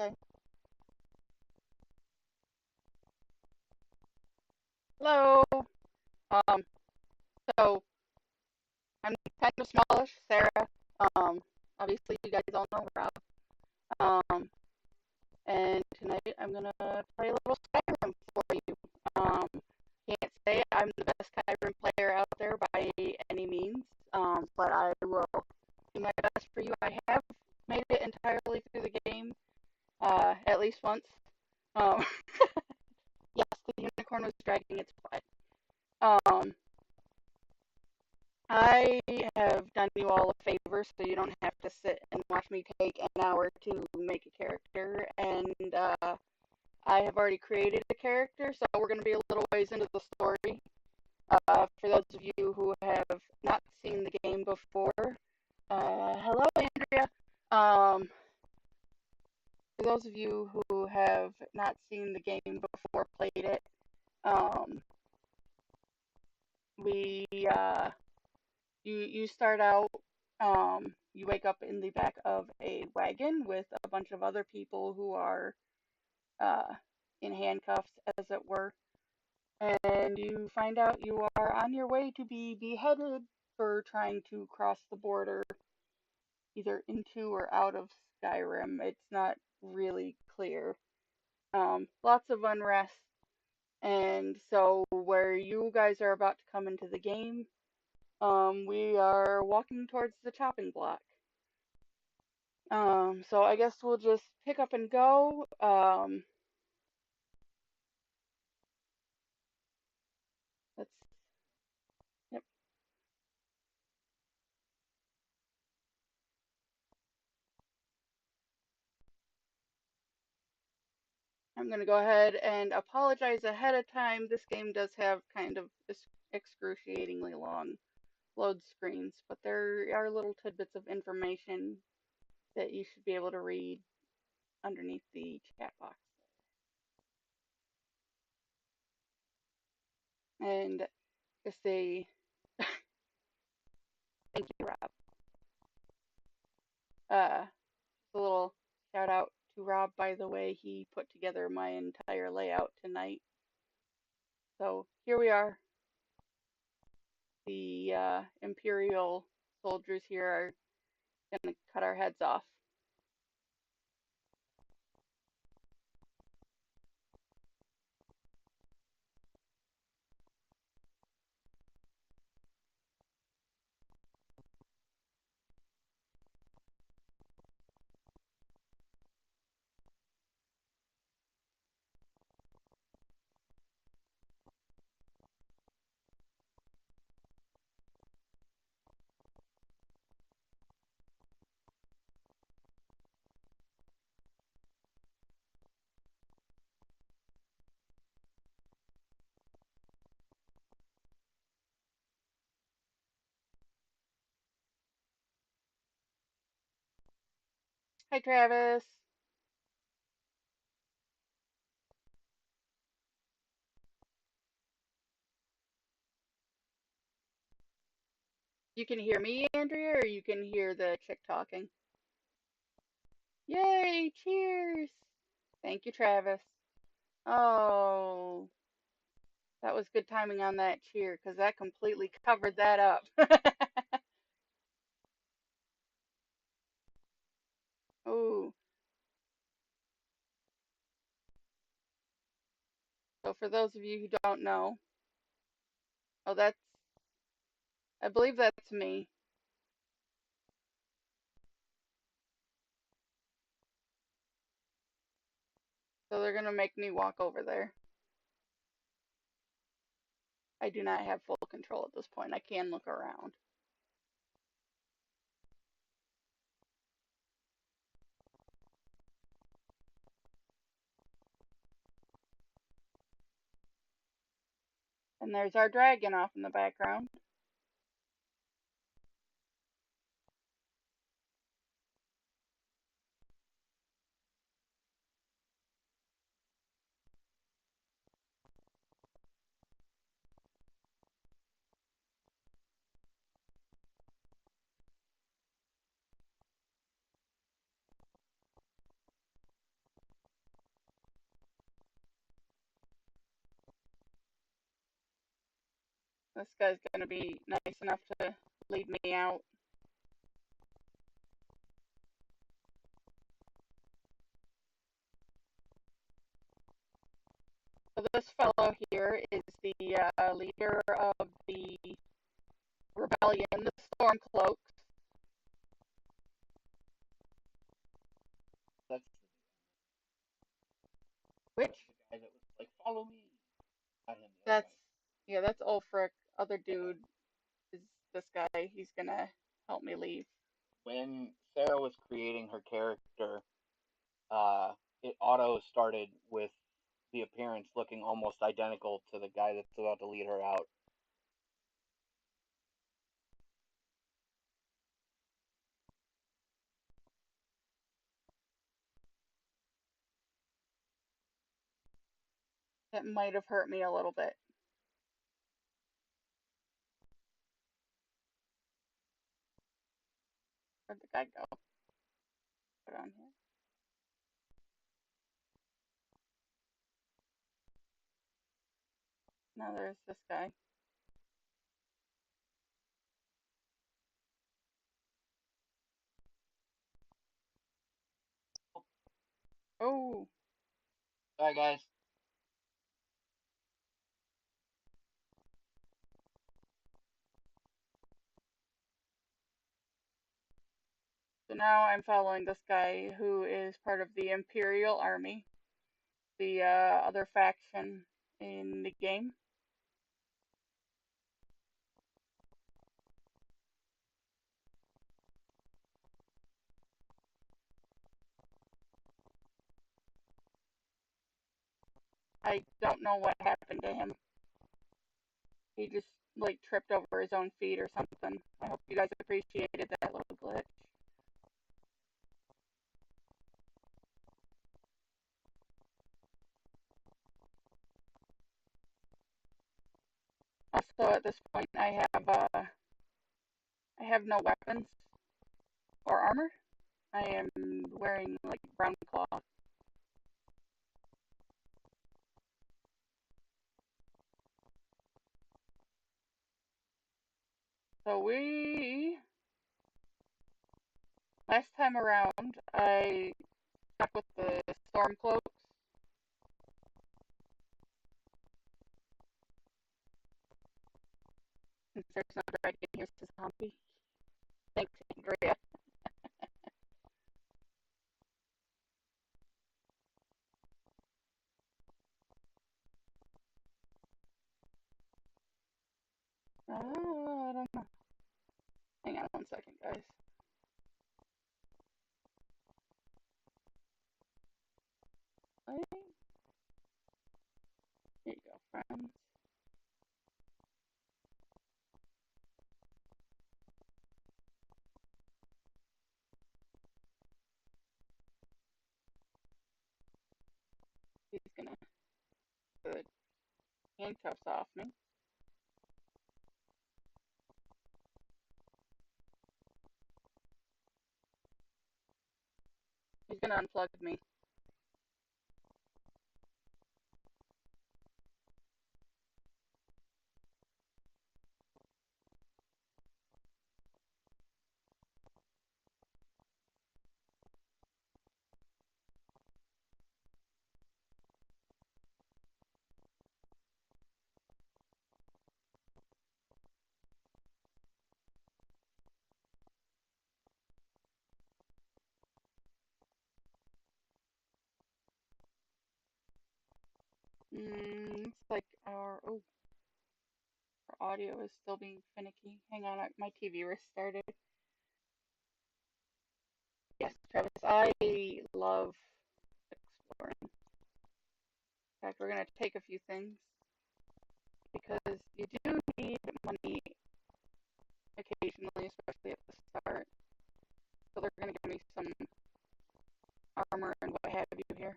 Okay. Hello. Um, so I'm kind of smallish, Sarah. Um, Obviously you guys all know Rob. Um, and tonight I'm gonna play a little Skyrim for you. Um, can't say I'm the best Skyrim player out there by any means. But I will do my best for you. I have made it entirely through the game, at least once. Um, yes, the unicorn was dragging its butt. Um, I have done you all a favor, so you don't have to sit and watch me take an hour to make a character. And I have already created a character, so we're going to be a little ways into the story. For those of you who have not seen the game before, hello, Andrea. Um, for those of you who have not seen the game before, played it, um, we you start out, you wake up in the back of a wagon with a bunch of other people who are uh, in handcuffs, as it were, and you find out you are on your way to be beheaded for trying to cross the border, either into or out of Skyrim. It's not really clear. Lots of unrest, and so where you guys are about to come into the game, we are walking towards the chopping block. So I guess we'll just pick up and go. Let's, yep. I'm gonna go ahead and apologize ahead of time. This game does have kind of excruciatingly long load screens, but there are little tidbits of information that you should be able to read underneath the chat box. And just say thank you, Rob. Just a little shout out to Rob, by the way. He put together my entire layout tonight. So here we are. The Imperial soldiers here are going to cut our heads off. Hi, Travis. You can hear me, Andrea, or you can hear the chick talking? Yay! Cheers! Thank you, Travis. Oh, that was good timing on that cheer because that completely covered that up. Oh, so for those of you who don't know, oh, I believe that's me. So they're gonna make me walk over there. I do not have full control at this point. I can look around. And there's our dragon off in the background. This guy's gonna be nice enough to lead me out. So this fellow here is the leader of the rebellion, the Stormcloaks. That's Which the guy that was like, "Follow me." Not him, the other that's guy. yeah, that's Ulfric. Other Yeah. dude is this guy. He's gonna help me leave. When Sarah was creating her character, uh, it auto started with the appearance looking almost identical to the guy that's about to lead her out. That might have hurt me a little bit. Where'd the guy go? Put on here. Now there's this guy. Oh, Bye, guys. so now I'm following this guy who is part of the Imperial Army, the other faction in the game. I don't know what happened to him. He just like tripped over his own feet or something. I hope you guys appreciated that little glitch. Also, at this point, I have no weapons or armor. I am wearing like brown cloth. So we last time around I stuck with the Stormcloaks. Since there's no dragon, here's the zombie. Thanks, Andrea. I don't know. Hang on 1 second, guys. Here you go, friends. He's gonna put handcuffs off me. He's gonna unplug me. It's like our audio is still being finicky. Hang on, my TV restarted. Yes, Travis, I love exploring. In fact, we're gonna take a few things because you do need money occasionally, especially at the start. So they're gonna give me some armor and what have you here.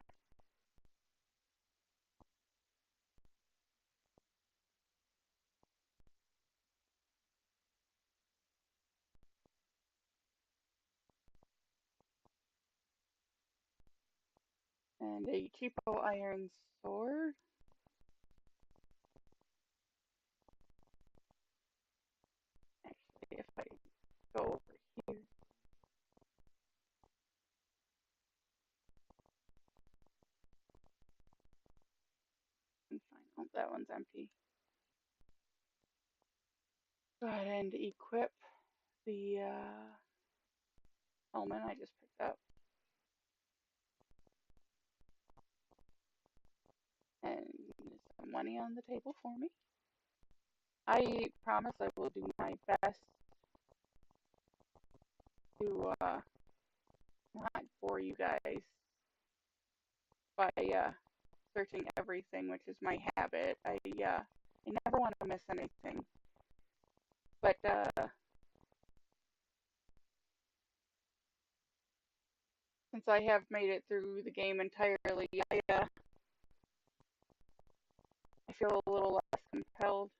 And a cheapo iron sword. if I go over here and find, oh, that one's empty. Go ahead and equip the helmet I just picked up. And some money on the table for me. I promise I will do my best to not bore you guys by searching everything, which is my habit. I never want to miss anything. But since I have made it through the game entirely, I feel a little less compelled.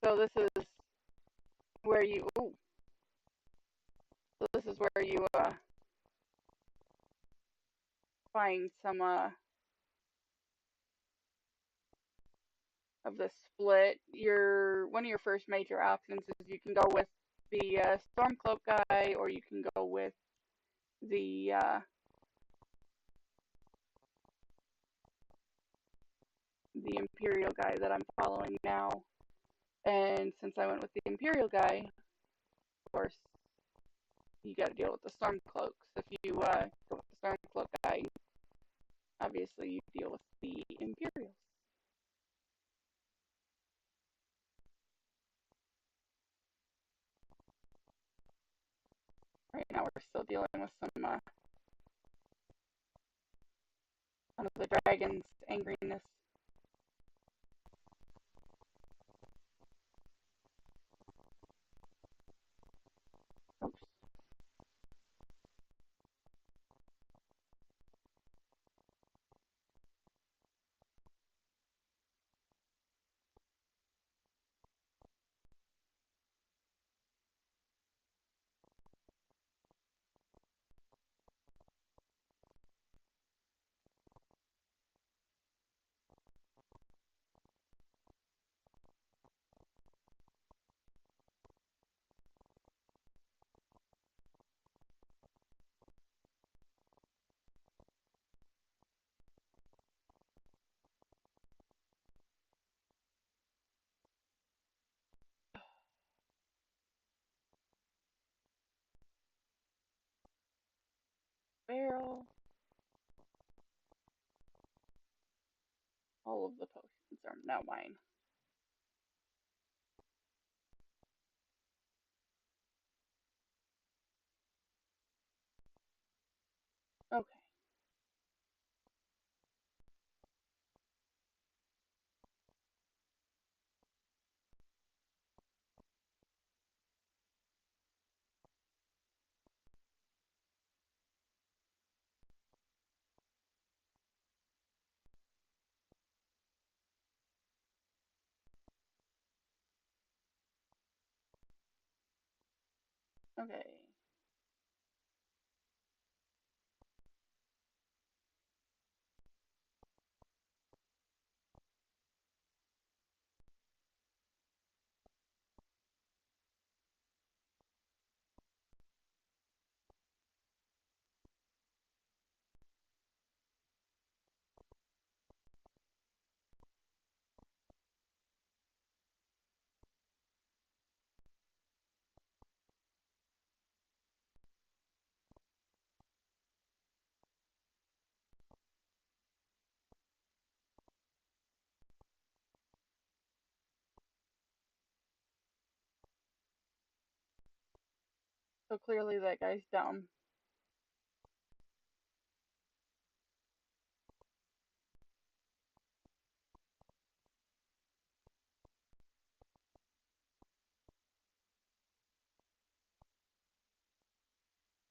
So this is where you. Ooh, so this is where you find some of the split. Your one of your first major options is you can go with the Stormcloak guy, or you can go with the Imperial guy that I'm following now. And since I went with the Imperial guy, of course, you got to deal with the Stormcloaks. If you go with the Stormcloak guy, obviously you deal with the Imperials. Right now we're still dealing with some of the dragon's angriness. Oops. Barrel. All of the potions are now mine. Okay. Okay. So clearly that guy's dumb.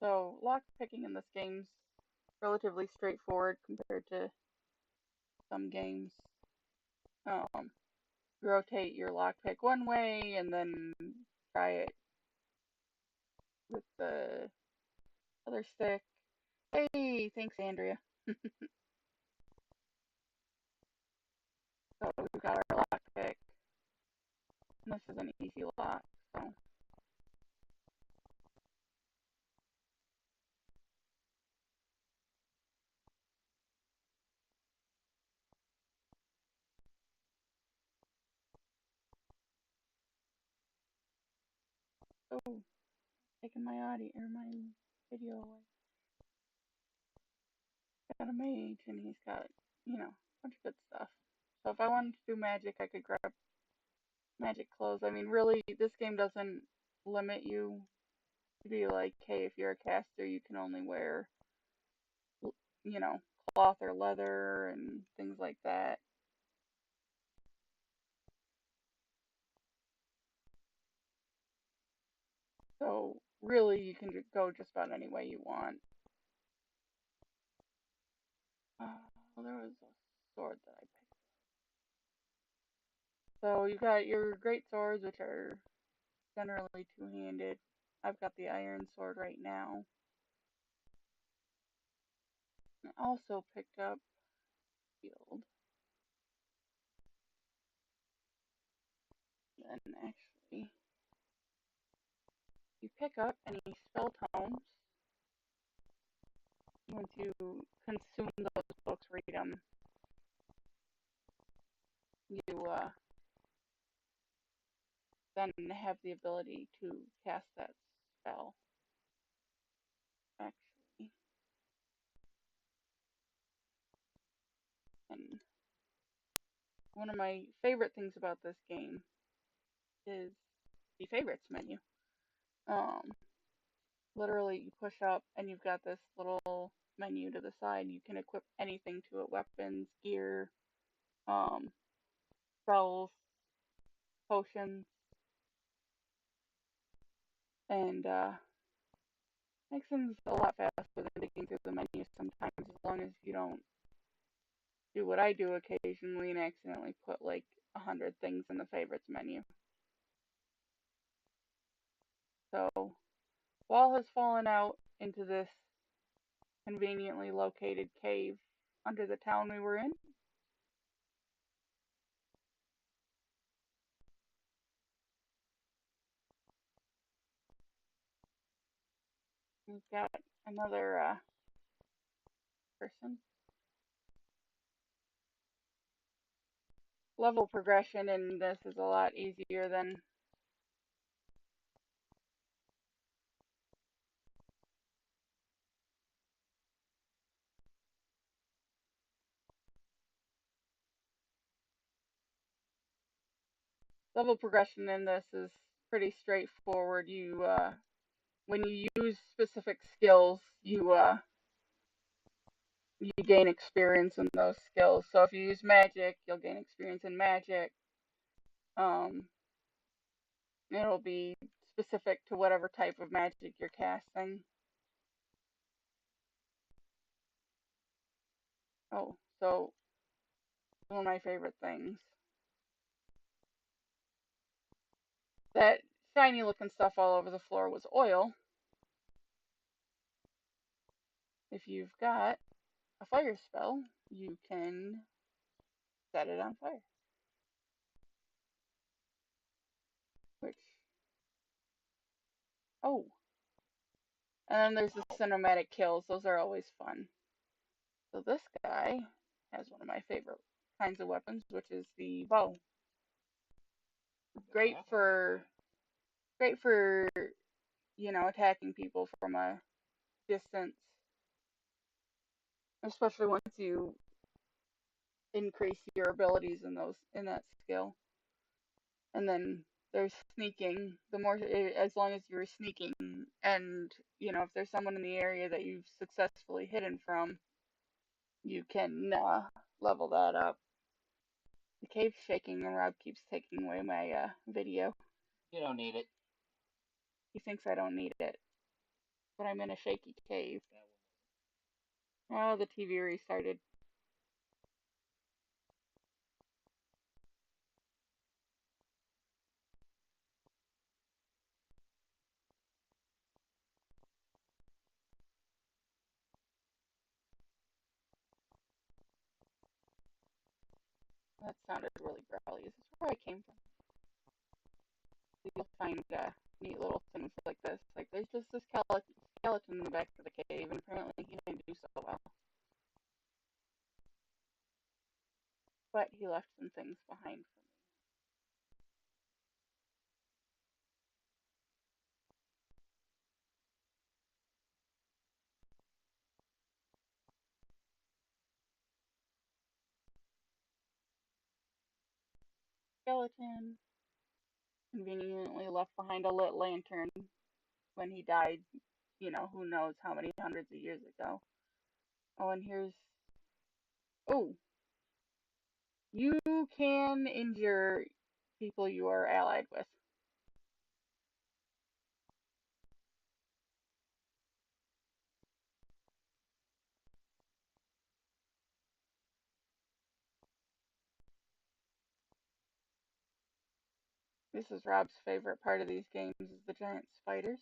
So lock picking in this game's relatively straightforward compared to some games. Um, rotate your lockpick one way and then try it with the other stick. Hey, thanks, Andrea. So we've got our lockpick. And this is an easy lock, so oh, taking my audio or my video away. Got a mage and he's got, a bunch of good stuff. So if I wanted to do magic, I could grab magic clothes. I mean, really, this game doesn't limit you to be like, hey, if you're a caster, you can only wear, you know, cloth or leather and things like that. So really, you can go just about any way you want. Well, there was a sword that I picked. So you got your great swords, which are generally two-handed. I've got the iron sword right now. I also picked up shield. And actually, you pick up any spell tomes. Once you consume those books, read them, you then have the ability to cast that spell. Actually, and one of my favorite things about this game is the favorites menu. Um, Literally, you push up and you've got this little menu to the side. You can equip anything to it: weapons, gear, um, spells, potions, and makes things a lot faster than digging through the menu sometimes, as long as you don't do what I do occasionally and accidentally put like 100 things in the favorites menu. So, Wall has fallen out into this conveniently located cave under the town we were in. We've got another person. Level progression in this is a lot easier than level progression in this is pretty straightforward. You when you use specific skills, you gain experience in those skills. So if you use magic, you'll gain experience in magic. Um, it'll be specific to whatever type of magic you're casting. Oh, so one of my favorite things. That shiny looking stuff all over the floor was oil. If you've got a fire spell, you can set it on fire. Which, oh, and then there's the cinematic kills. Those are always fun. So this guy has one of my favorite kinds of weapons, which is the bow. Great for great for attacking people from a distance, especially once you increase your abilities in that skill. And then there's sneaking. The more, as long as you're sneaking, and if there's someone in the area that you've successfully hidden from, you can level that up. The cave's shaking, and Rob keeps taking away my video. You don't need it. He thinks I don't need it, but I'm in a shaky cave. Oh, the TV restarted. That sounded really growly. Is this where I came from? You'll find neat little things like this. Like there's just this skeleton in the back of the cave, and apparently he didn't do so well. But he left some things behind for me. Skeleton conveniently left behind a lit lantern when he died, who knows how many hundreds of years ago. Oh, and here's. Oh, you can injure people you are allied with. This is Rob's favorite part of these games is the giant spiders.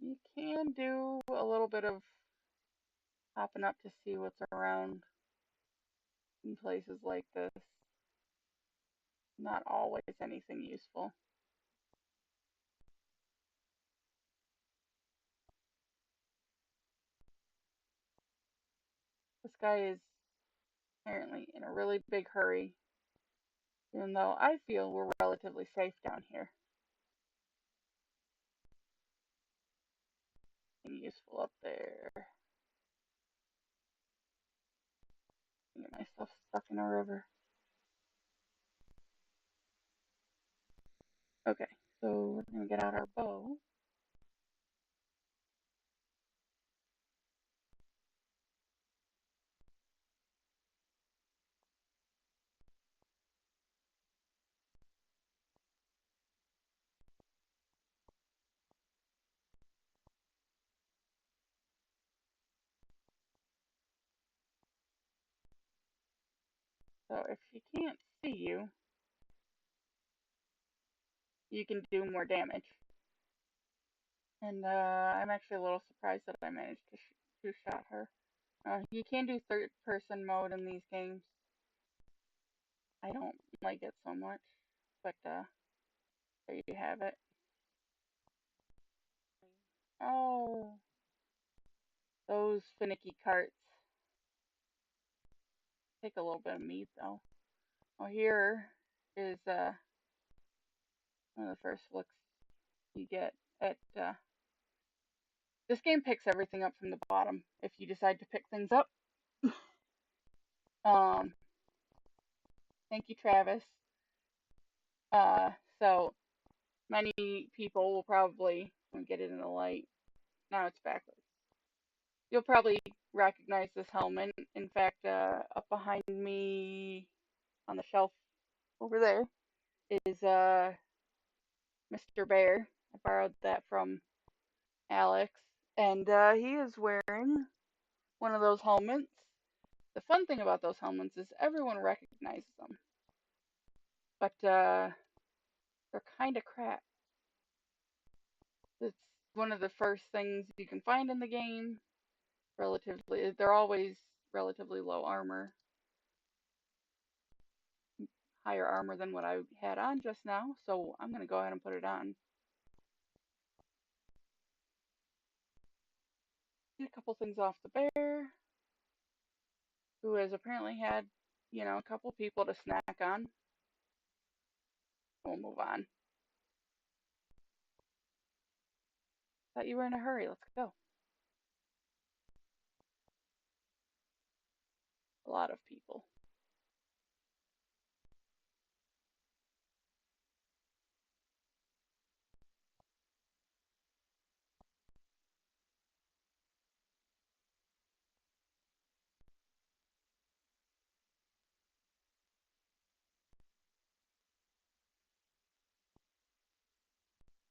You can do a little bit of hopping up to see what's around in places like this. Not always anything useful. This guy is apparently in a really big hurry, even though I feel we're relatively safe down here. Anything useful up there? Get myself stuck in a river. Okay, so we're gonna get out our bow. So if she can't see you, you can do more damage. And I'm actually a little surprised that I managed to two-shot her. You can do third-person mode in these games. I don't like it so much, but there you have it. Oh, those finicky carts. Take a little bit of meat though. Well, here is one of the first looks you get at. This game picks everything up from the bottom if you decide to pick things up. Um, Thank you, Travis. Uh, so many people will probably get it in the light. Now it's backwards. You'll probably recognize this helmet. In fact, up behind me on the shelf over there is Mr. Bear. I borrowed that from Alex, and he is wearing one of those helmets. The fun thing about those helmets is everyone recognizes them, but they're kind of crap. It's one of the first things you can find in the game. They're always relatively low armor, higher armor than what I had on just now, so I'm gonna go ahead and put it on. Get a couple things off the bear, who has apparently had, a couple people to snack on. We'll move on. Thought you were in a hurry. Let's go. A lot of people.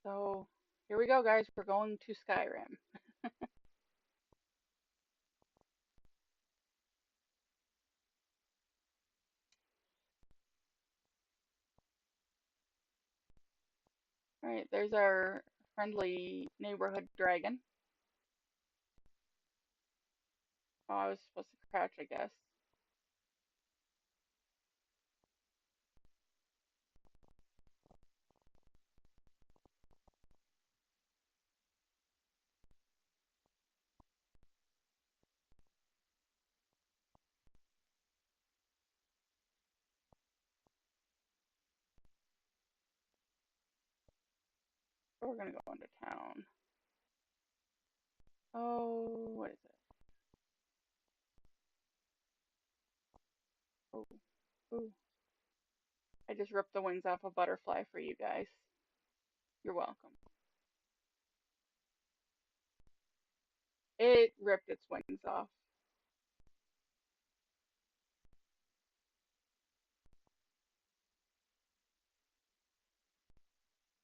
So Here we go, guys. We're going to Skyrim. Alright, there's our friendly neighborhood dragon. Oh, I was supposed to crouch, I guess. So we're gonna go into town. Oh, what is it? Oh, ooh. I just ripped the wings off a butterfly for you guys. You're welcome. It ripped its wings off.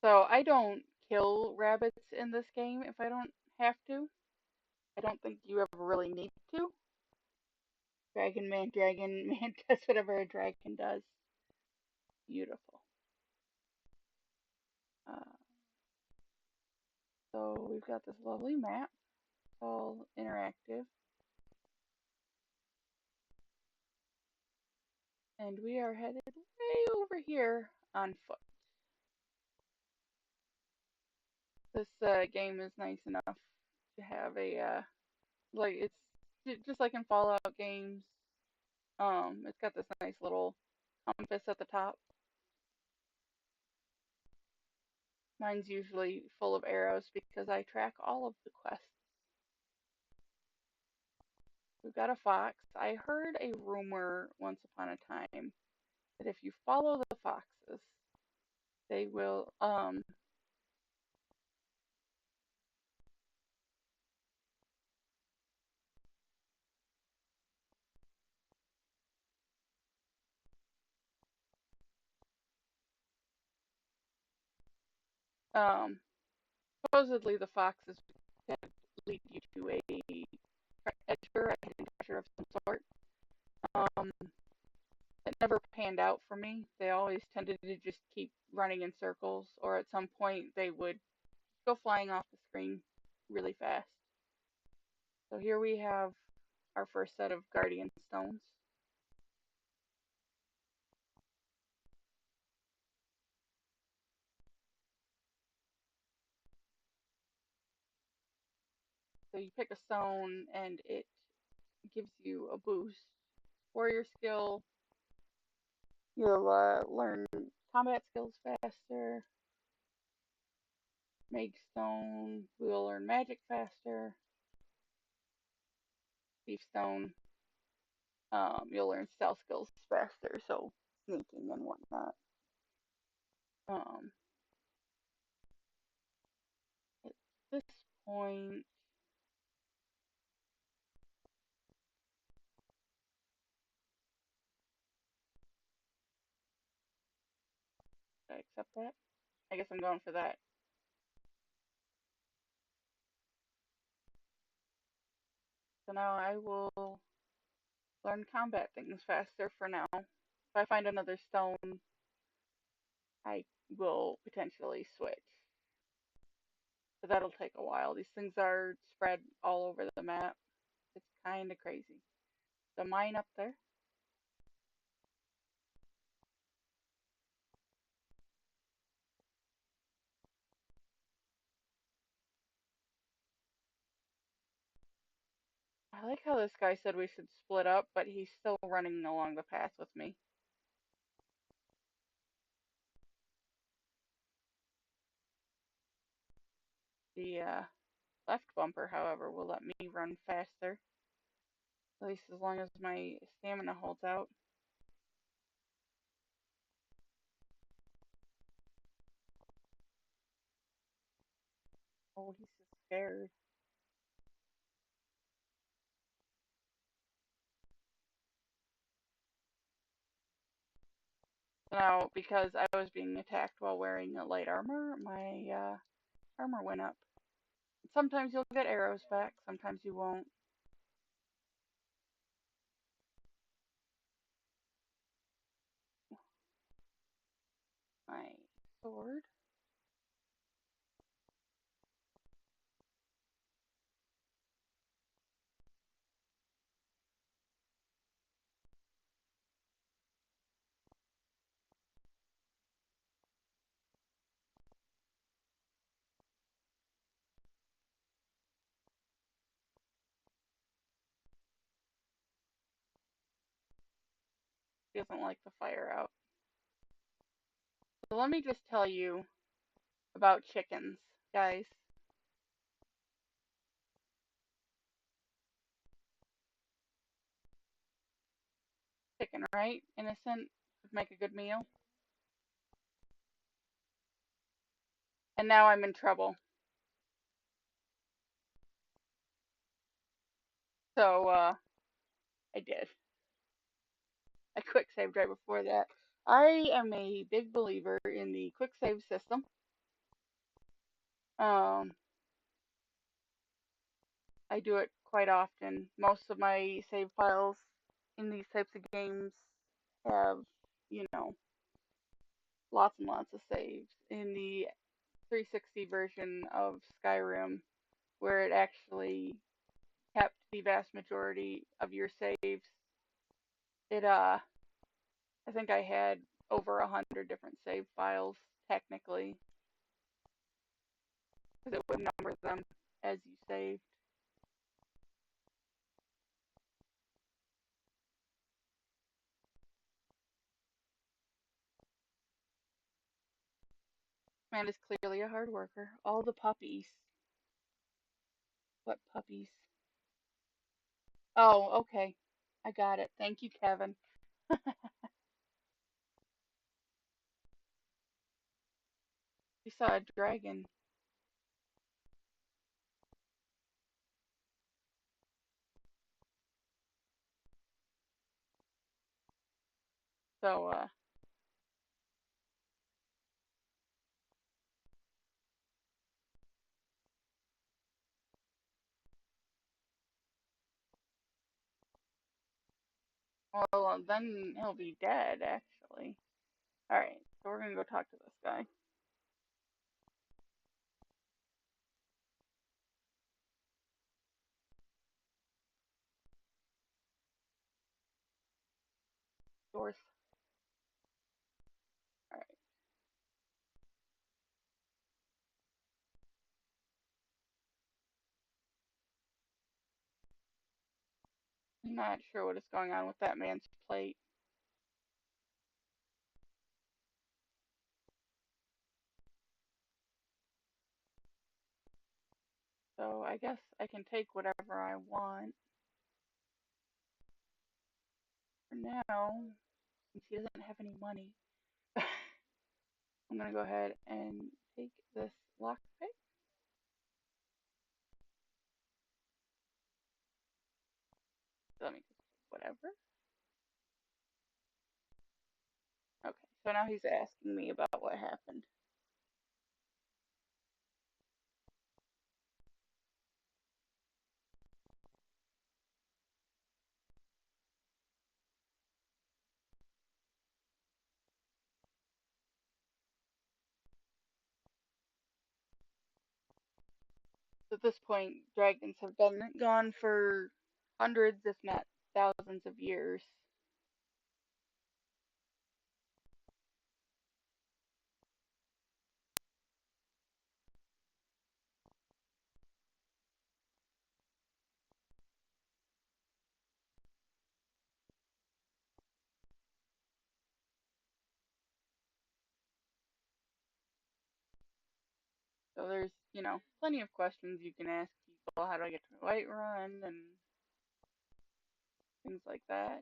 So I don't kill rabbits in this game if I don't have to. I don't think you ever really need to. Dragon man does whatever a dragon does. Beautiful. Uh, so we've got this lovely map. It's all interactive. And we are headed way over here on foot. This game is nice enough to have a like it's just like in Fallout games. It's got this nice little compass at the top. Mine's usually full of arrows because I track all of the quests. We've got a fox. I heard a rumor once upon a time that if you follow the foxes, they will um supposedly the foxes lead you to a treasure, a hidden treasure of some sort. Um, it never panned out for me. They always tended to just keep running in circles, or at some point they would go flying off the screen really fast. So here we have our first set of guardian stones. So you pick a stone and it gives you a boost. Warrior skill, you'll learn combat skills faster. Mage stone, we'll learn magic faster. Thief stone, you'll learn stealth skills faster, so sneaking and whatnot. Um, at this point, did I accept that? I guess I'm going for that. So now I will learn combat things faster for now. If I find another stone, I will potentially switch. But that'll take a while. These things are spread all over the map. It's kind of crazy. The mine up there. I like how this guy said we should split up, but he's still running along the path with me. The left bumper, however, will let me run faster. At least as long as my stamina holds out. Oh, he's just scared. Now, because I was being attacked while wearing light armor, my armor went up. Sometimes you'll get arrows back, sometimes you won't. My sword. He doesn't like the fire out. So let me just tell you about chickens, guys. Chicken, right? Innocent, would make a good meal. And now I'm in trouble. So, I did. I quick saved right before that. I am a big believer in the quick save system. Um, I do it quite often. Most of my save files in these types of games have, you know, lots and lots of saves. In the 360 version of Skyrim, where it actually kept the vast majority of your saves, it I think I had over 100 different save files technically, because it would number them as you saved. Man is clearly a hard worker. All the puppies. What puppies? Oh, okay. I got it. Thank you, Kevin. We saw a dragon. So, well, then he'll be dead, actually. Alright, so we're gonna go talk to this guy. Doors. Alright. I'm not sure what is going on with that man's plate. So I guess I can take whatever I want for now, since he doesn't have any money. I'm gonna go ahead and take this lockpick. Let me just whatever. Okay, so now he's asking me about what happened. At this point, dragons have been gone for hundreds, if not thousands of years. So there's, plenty of questions you can ask people. How do I get to Whiterun and things like that.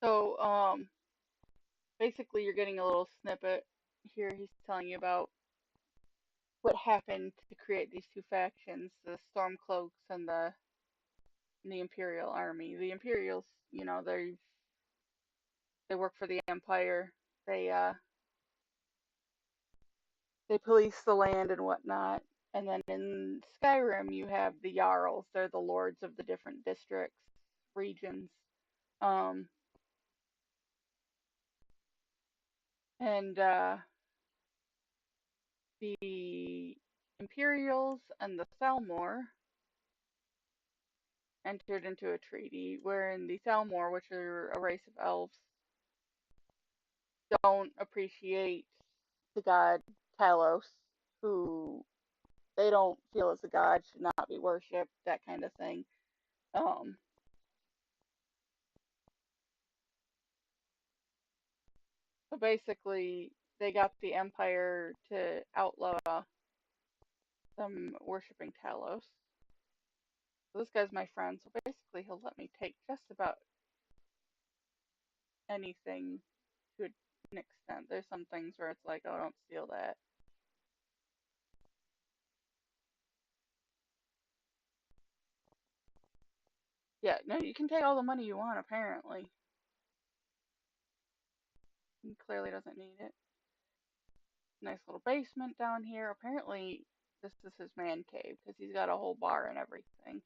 So, basically, you're getting a little snippet here. He's telling you about what happened to create these two factions, the Stormcloaks and the Imperial Army. The Imperials, they work for the Empire. They uh they police the land and whatnot. And then in Skyrim, you have the Jarls. They're the lords of the different districts, regions. Um, and the Imperials and the Thalmor entered into a treaty wherein the Thalmor, which are a race of elves, don't appreciate the god Talos, who they don't feel is a god, should not be worshipped, that kind of thing. Um, so basically, they got the Empire to outlaw them worshipping Talos. So this guy's my friend, so basically he'll let me take just about anything to an extent. There's some things where it's like, oh, don't steal that. Yeah, no, you can take all the money you want, apparently. He clearly doesn't need it. Nice little basement down here. Apparently, this is his man cave, because he's got a whole bar and everything.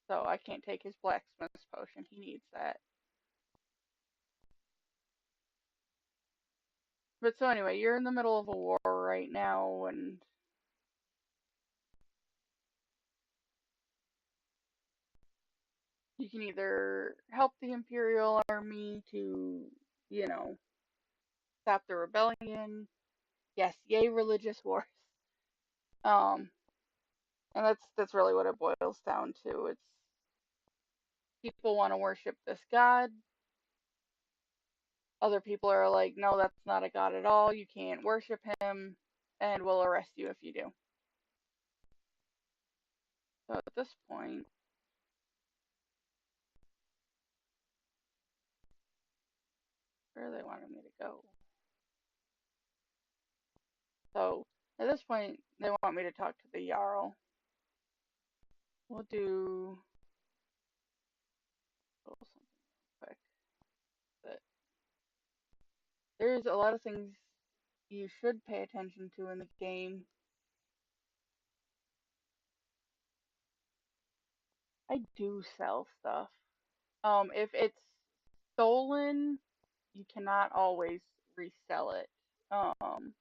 So I can't take his blacksmith's potion. He needs that. But so anyway, you're in the middle of a war right now, and you can either help the Imperial Army to, you know, stop the rebellion. Yes, yay religious wars. Um, and that's really what it boils down to. It's people want to worship this god. Other people are like, no, that's not a god at all. You can't worship him, and we'll arrest you if you do. So at this point, where they wanted me to go. So at this point, they want me to talk to the Jarl. We'll do a little something quick. But there's a lot of things you should pay attention to in the game. I do sell stuff. If it's stolen, you cannot always resell it. Um,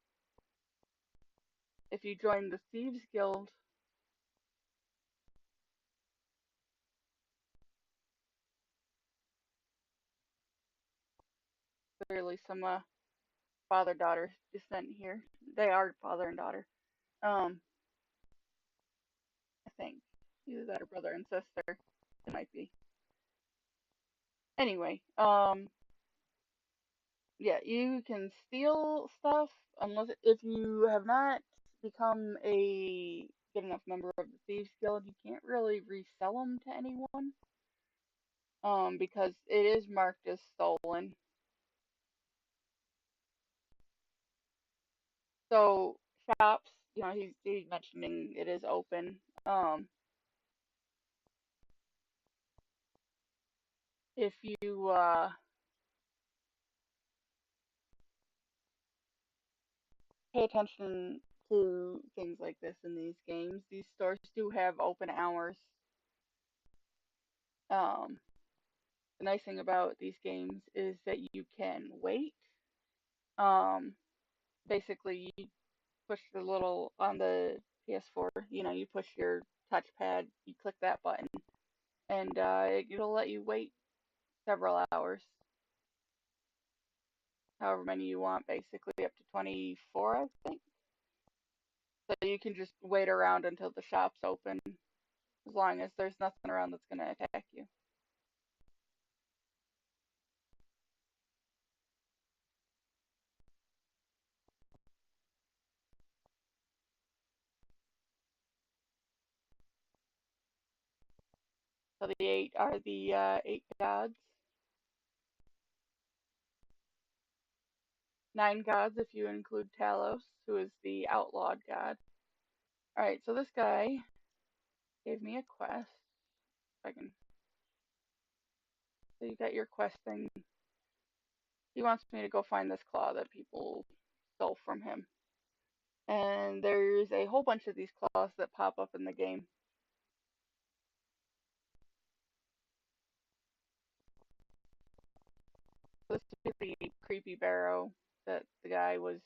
if you join the Thieves Guild, clearly some father-daughter descent here. They are father and daughter. Um, I think either that or brother and sister. It might be. Anyway, yeah, you can steal stuff unless if you have not become a good enough member of the Thieves Guild, you can't really resell them to anyone. Because it is marked as stolen. So shops, he's mentioning it is open. If you pay attention to things like this in these games, these stores do have open hours. Um, the nice thing about these games is that you can wait. Um, basically, you push the little on the PS4. You push your touchpad, you click that button, and it'll let you wait several hours, however many you want, basically up to 24, I think. So you can just wait around until the shop's open, as long as there's nothing around that's going to attack you. So the eight are the eight gods. Nine gods if you include Talos, who is the outlawed god. Alright, so this guy gave me a quest. If I can. So you got your quest thing. He wants me to go find this claw that people stole from him. And there's a whole bunch of these claws that pop up in the game. This is the creepy barrow that the guy was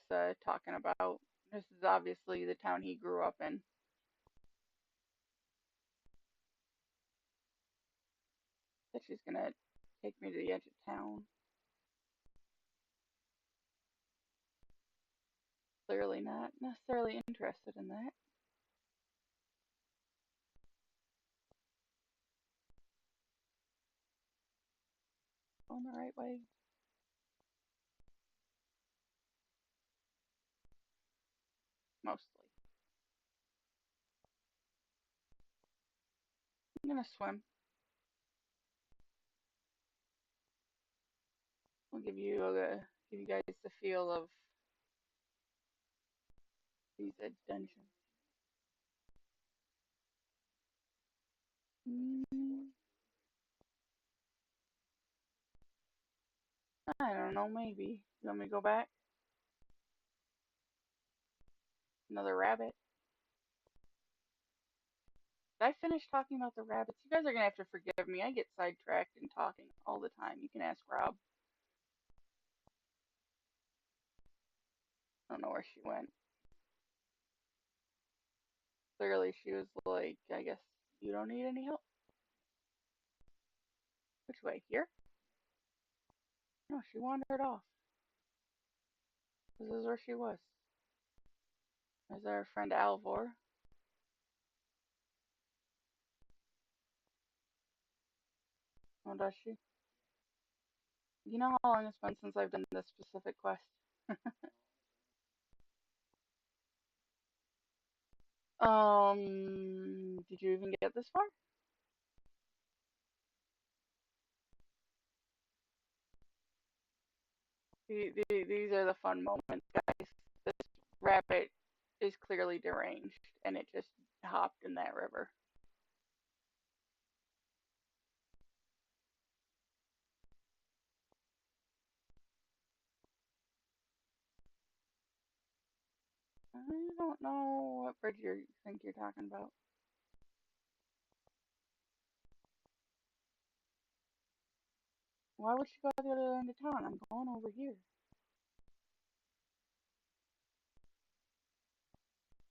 talking about. This is obviously the town he grew up in. That she's gonna take me to the edge of town. Clearly not necessarily interested in that. Going the right way. Mostly. I'm gonna swim. I'll give you guys the feel of these dungeons. I don't know, maybe. You want me to go back? Another rabbit. Did I finish talking about the rabbits? You guys are gonna have to forgive me. I get sidetracked in talking all the time. You can ask Rob. I don't know where she went. Clearly, she was like, I guess you don't need any help. Which way? Here? No, she wandered off. This is where she was. There's our friend Alvor. Oh, does she? You know how long it's been since I've done this specific quest? Did you even get this far? These are the fun moments, guys. This rabbit is clearly deranged, and it just hopped in that river. I don't know what bridge you think you're talking about. Why would she go to the other end of town? I'm going over here.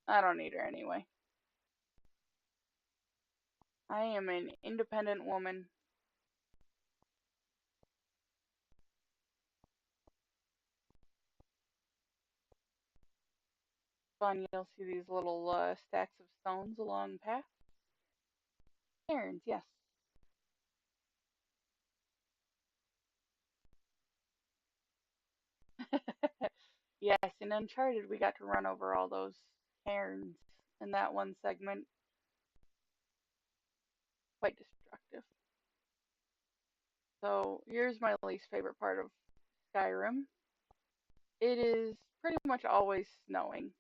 I don't need her anyway. I am an independent woman. Fun, you'll see these little stacks of stones along the path. Cairns, yes. Yes, in Uncharted we got to run over all those cairns in that one segment. Quite destructive. So here's my least favorite part of Skyrim. It is pretty much always snowing,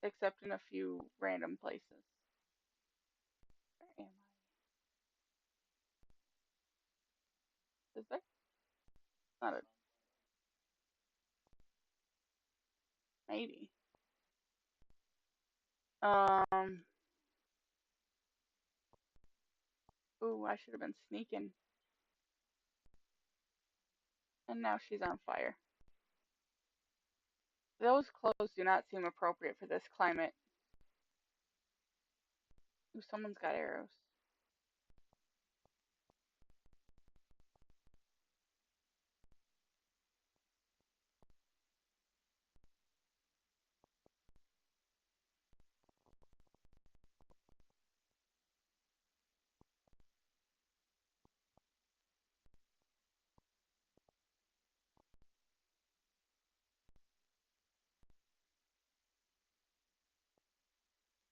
except in a few random places. Where am I? Is there? Not a maybe. Um. Ooh, I should have been sneaking. And now she's on fire. Those clothes do not seem appropriate for this climate. Ooh, someone's got arrows.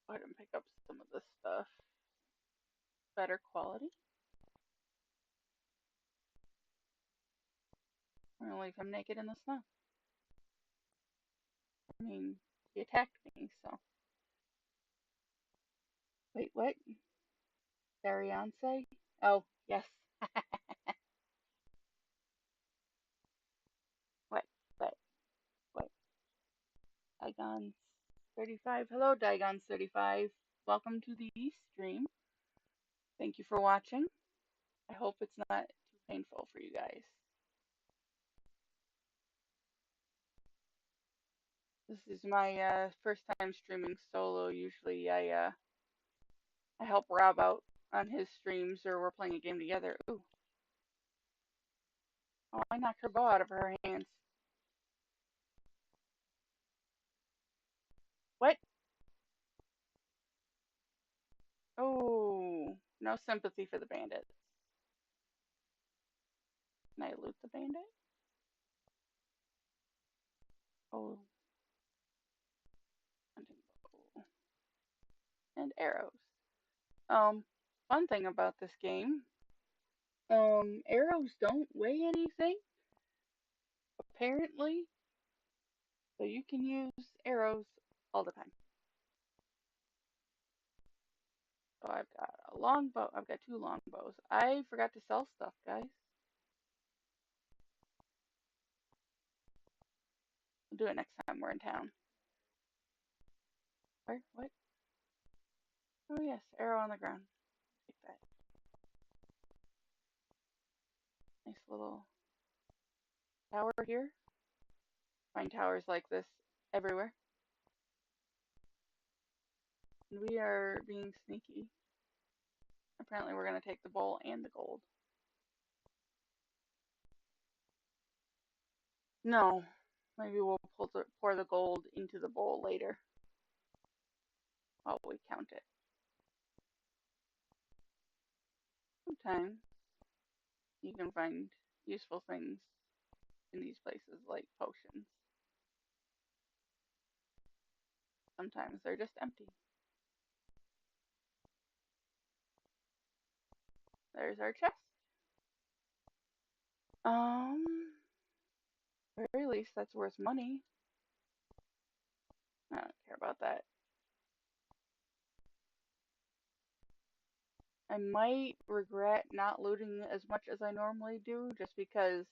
Go ahead and pick up some of this stuff. Better quality. I'm gonna leave him naked in the snow. I mean, he attacked me, so. Wait, what? Dariance? Oh, yes. What? What? What? Digons 35. Hello, Digons 35. Welcome to the stream. Thank you for watching. I hope it's not too painful for you guys. This is my first time streaming solo. Usually I help Rob out on his streams or we're playing a game together. Ooh. Oh, I knocked her bow out of her hands. What? Oh, no sympathy for the bandit. Can I loot the bandit? Oh, hunting bow. And arrows. Fun thing about this game, arrows don't weigh anything, apparently, so you can use arrows all the time. So I've got a longbow. I've got two longbows. I forgot to sell stuff, guys. I'll do it next time we're in town. Where? What? Oh yes, arrow on the ground. Take that. Nice little tower here. Find towers like this everywhere. And we are being sneaky. Apparently we're going to take the bowl and the gold. No. Maybe we'll pour the gold into the bowl later. While we count it. Sometimes you can find useful things in these places like potions. Sometimes they're just empty. There's our chest. At the very least that's worth money. I don't care about that. I might regret not looting as much as I normally do, just because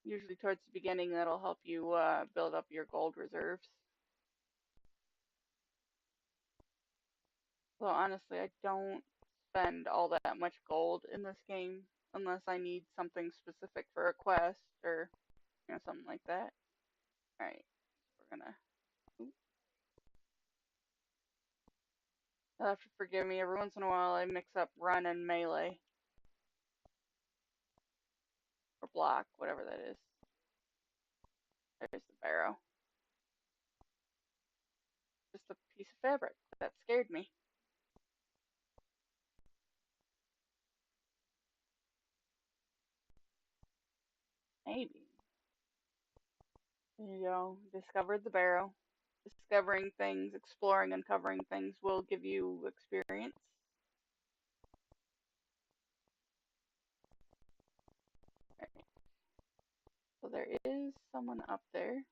usually towards the beginning that'll help you build up your gold reserves. So honestly, I don't spend all that much gold in this game unless I need something specific for a quest or something like that. All right, we're gonna. You'll have to forgive me. Every once in a while, I mix up run and melee or block, whatever that is. There's the barrow. Just a piece of fabric. That scared me. Maybe. There you go. Discovered the barrow. Discovering things, exploring, uncovering things will give you experience. Right. So there is someone up there.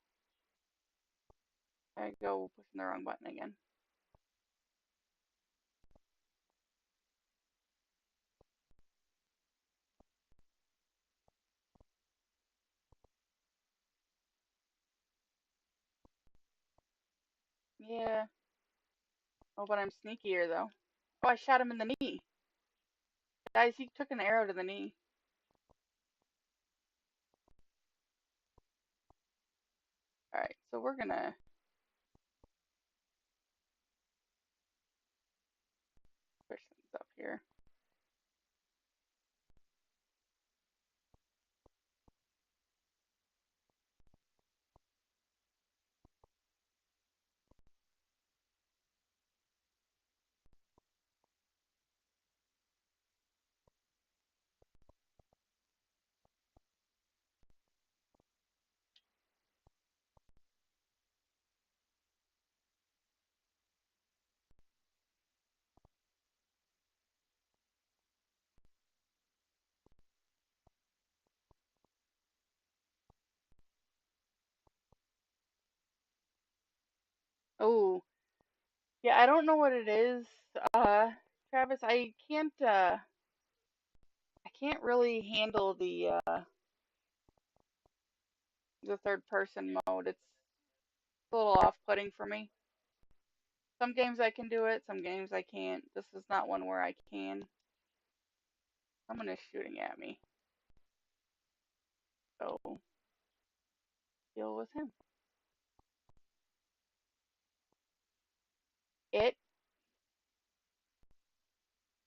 I go pushing the wrong button again. Yeah. Oh, but I'm sneakier though. Oh, I shot him in the knee. Guys, he took an arrow to the knee. Alright, so we're gonna push things up here. Oh, yeah, I don't know what it is. Uh, Travis, I can't really handle the third person mode. It's a little off-putting for me. Some games I can do it, some games I can't. This is not one where I can. Someone is shooting at me, so deal with him. It,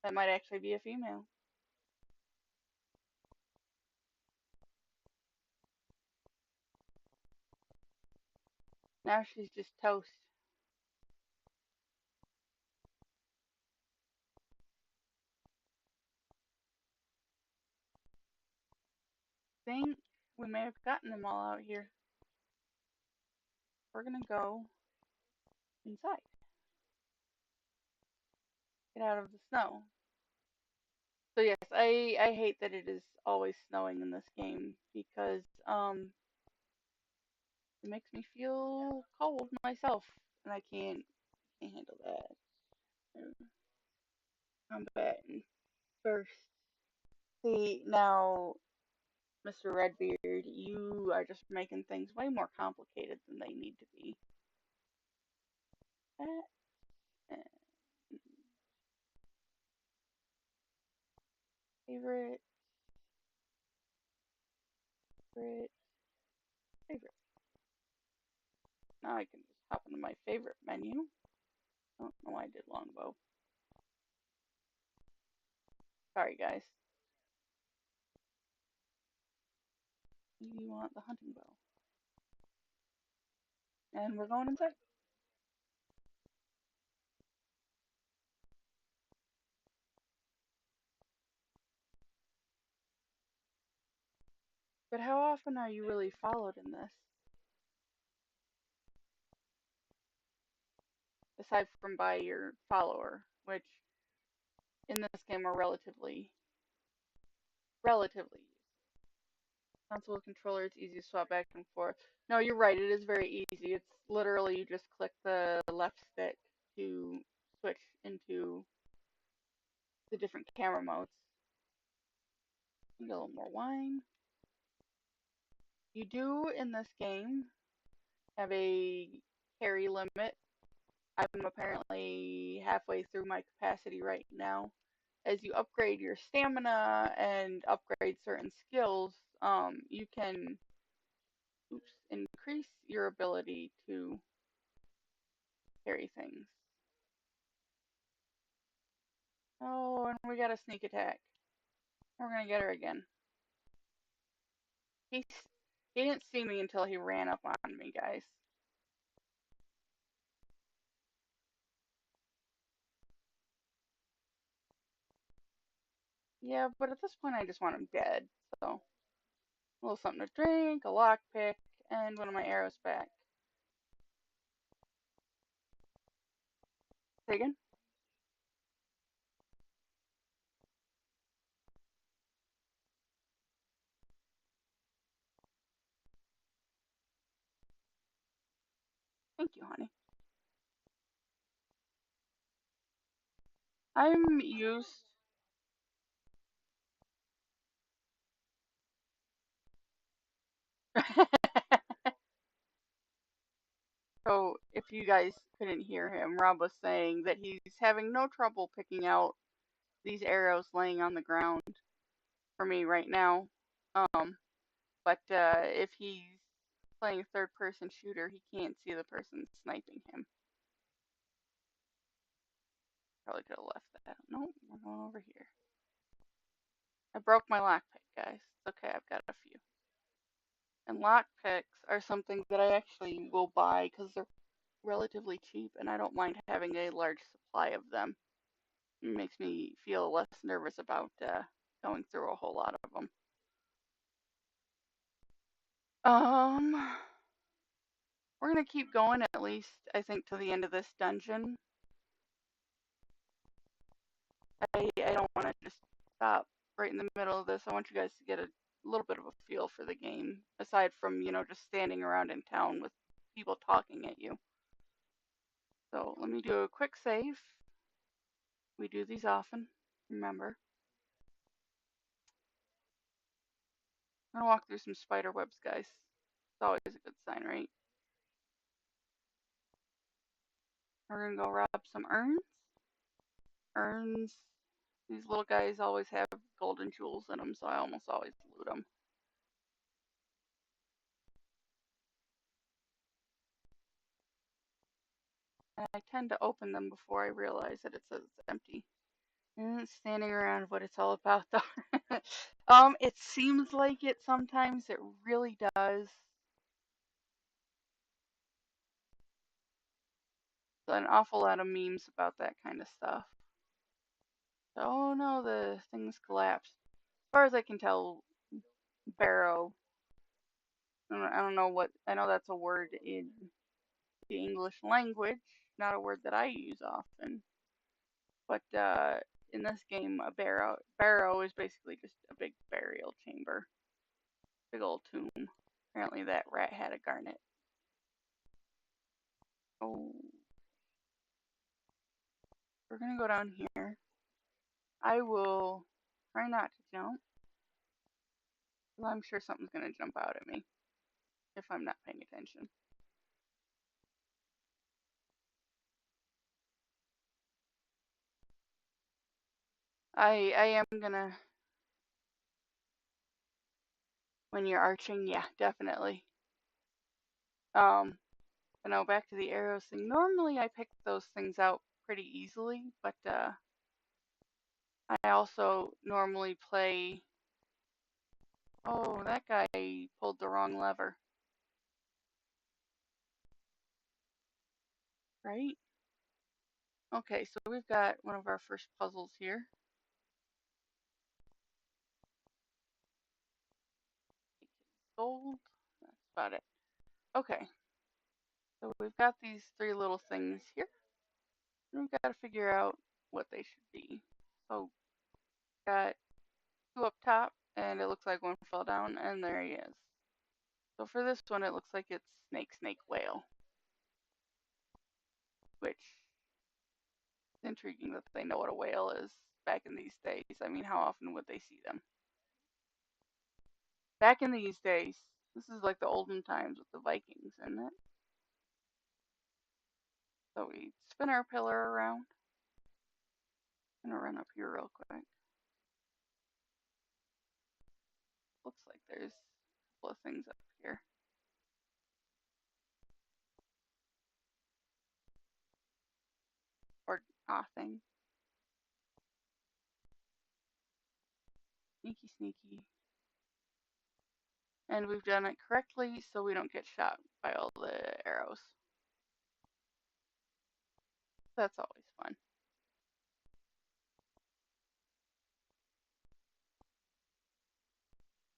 that might actually be a female. Now she's just toast. Think we may have gotten them all out here. We're gonna go inside. Get out of the snow. So yes, I hate that it is always snowing in this game because it makes me feel cold myself and I can't handle that. Combat first. See now, Mr. Redbeard, you are just making things way more complicated than they need to be. That favorite, favorite, favorite. Now I can just hop into my favorite menu. I don't know why I did longbow. Sorry, guys. You want the hunting bow. And we're going inside. But how often are you really followed in this? Aside from by your follower, which in this game are relatively console controller, it's easy to swap back and forth. No, you're right, it is very easy. It's literally you just click the left stick to switch into the different camera modes. Get a little more wine. You do in this game have a carry limit. I'm apparently halfway through my capacity right now. As you upgrade your stamina and upgrade certain skills, you can increase your ability to carry things. Oh, and we got a sneak attack. We're gonna get her again. He he didn't see me until he ran up on me, guys. Yeah, but at this point I just want him dead. So a little something to drink, a lockpick, and one of my arrows back. Say again? Thank you, honey. I'm used. So, if you guys couldn't hear him, Rob was saying that he's having no trouble picking out these arrows laying on the ground for me right now. Um, but if he's playing a third-person shooter, he can't see the person sniping him. Probably could have left that. No, we're going over here. I broke my lockpick, guys. It's okay, I've got a few. And lockpicks are something that I actually will buy because they're relatively cheap, and I don't mind having a large supply of them. It makes me feel less nervous about going through a whole lot of them. Um, we're gonna keep going at least, I think, to the end of this dungeon. I don't want to just stop right in the middle of this. I want you guys to get a little bit of a feel for the game, aside from, just standing around in town with people talking at you. So let me do a quick save. We do these often, remember. I'm gonna walk through some spider webs, guys. It's always a good sign, right? We're gonna go rob some urns. Urns. These little guys always have golden jewels in them, so I almost always loot them. And I tend to open them before I realize that it says it's empty. Standing around what it's all about, though. It seems like it sometimes. It really does. An awful lot of memes about that kind of stuff. Oh no, the things collapsed. As far as I can tell, barrow. I don't know what. I know that's a word in the English language, not a word that I use often. But in this game, a barrow is basically just a big burial chamber, big old tomb. Apparently, that rat had a garnet. Oh, we're gonna go down here. I will try not to jump. Well, I'm sure something's gonna jump out at me if I'm not paying attention. I am gonna, when you're arching, yeah, definitely. But now back to the arrows thing. Normally I pick those things out pretty easily, but I also normally play. Oh, that guy pulled the wrong lever. Right? Okay, so we've got one of our first puzzles here. Gold. That's about it. Okay. So we've got these three little things here. And we've got to figure out what they should be. So got two up top, and it looks like one fell down, and there he is. So for this one, it looks like it's snake, snake, whale. Which is intriguing that they know what a whale is back in these days. I mean, how often would they see them? Back in these days, this is like the olden times with the Vikings, isn't it? So we spin our pillar around. I'm gonna run up here real quick. Looks like there's a couple of things up here. Or nothing. Sneaky, sneaky. And we've done it correctly so we don't get shot by all the arrows. That's always fun.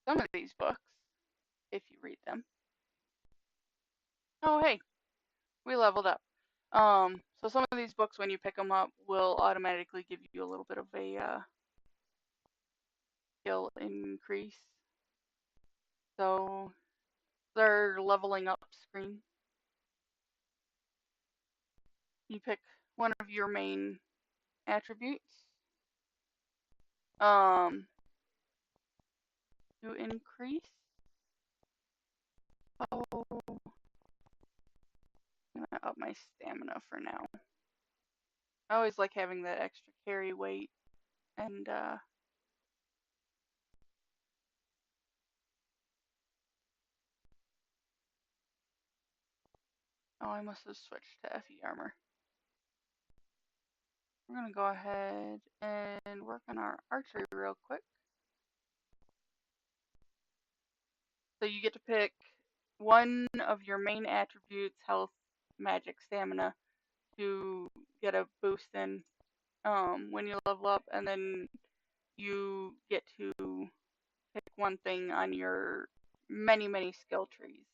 Some of these books, if you read them. Oh, hey, we leveled up. So some of these books, when you pick them up, will automatically give you a little bit of a skill increase. So they're leveling up screen. You pick one of your main attributes. To increase. Oh, I'm gonna up my stamina for now. I always like having that extra carry weight, and oh, I must have switched to FE armor. We're gonna go ahead and work on our archery real quick. So you get to pick one of your main attributes, health, magic, stamina, to get a boost in when you level up, and then you get to pick one thing on your many, many skill trees.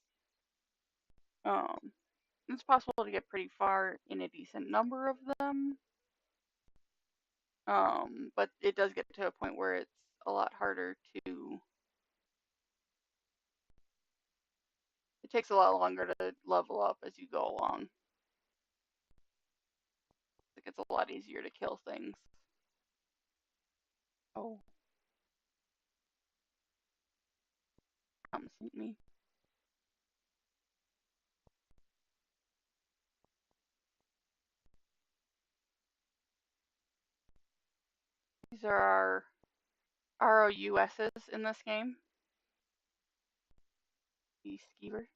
It's possible to get pretty far in a decent number of them, but it does get to a point where it's a lot harder to. It takes a lot longer to level up as you go along. like it's a lot easier to kill things. Oh, sent me. These are our ROUSs in this game. The skeever.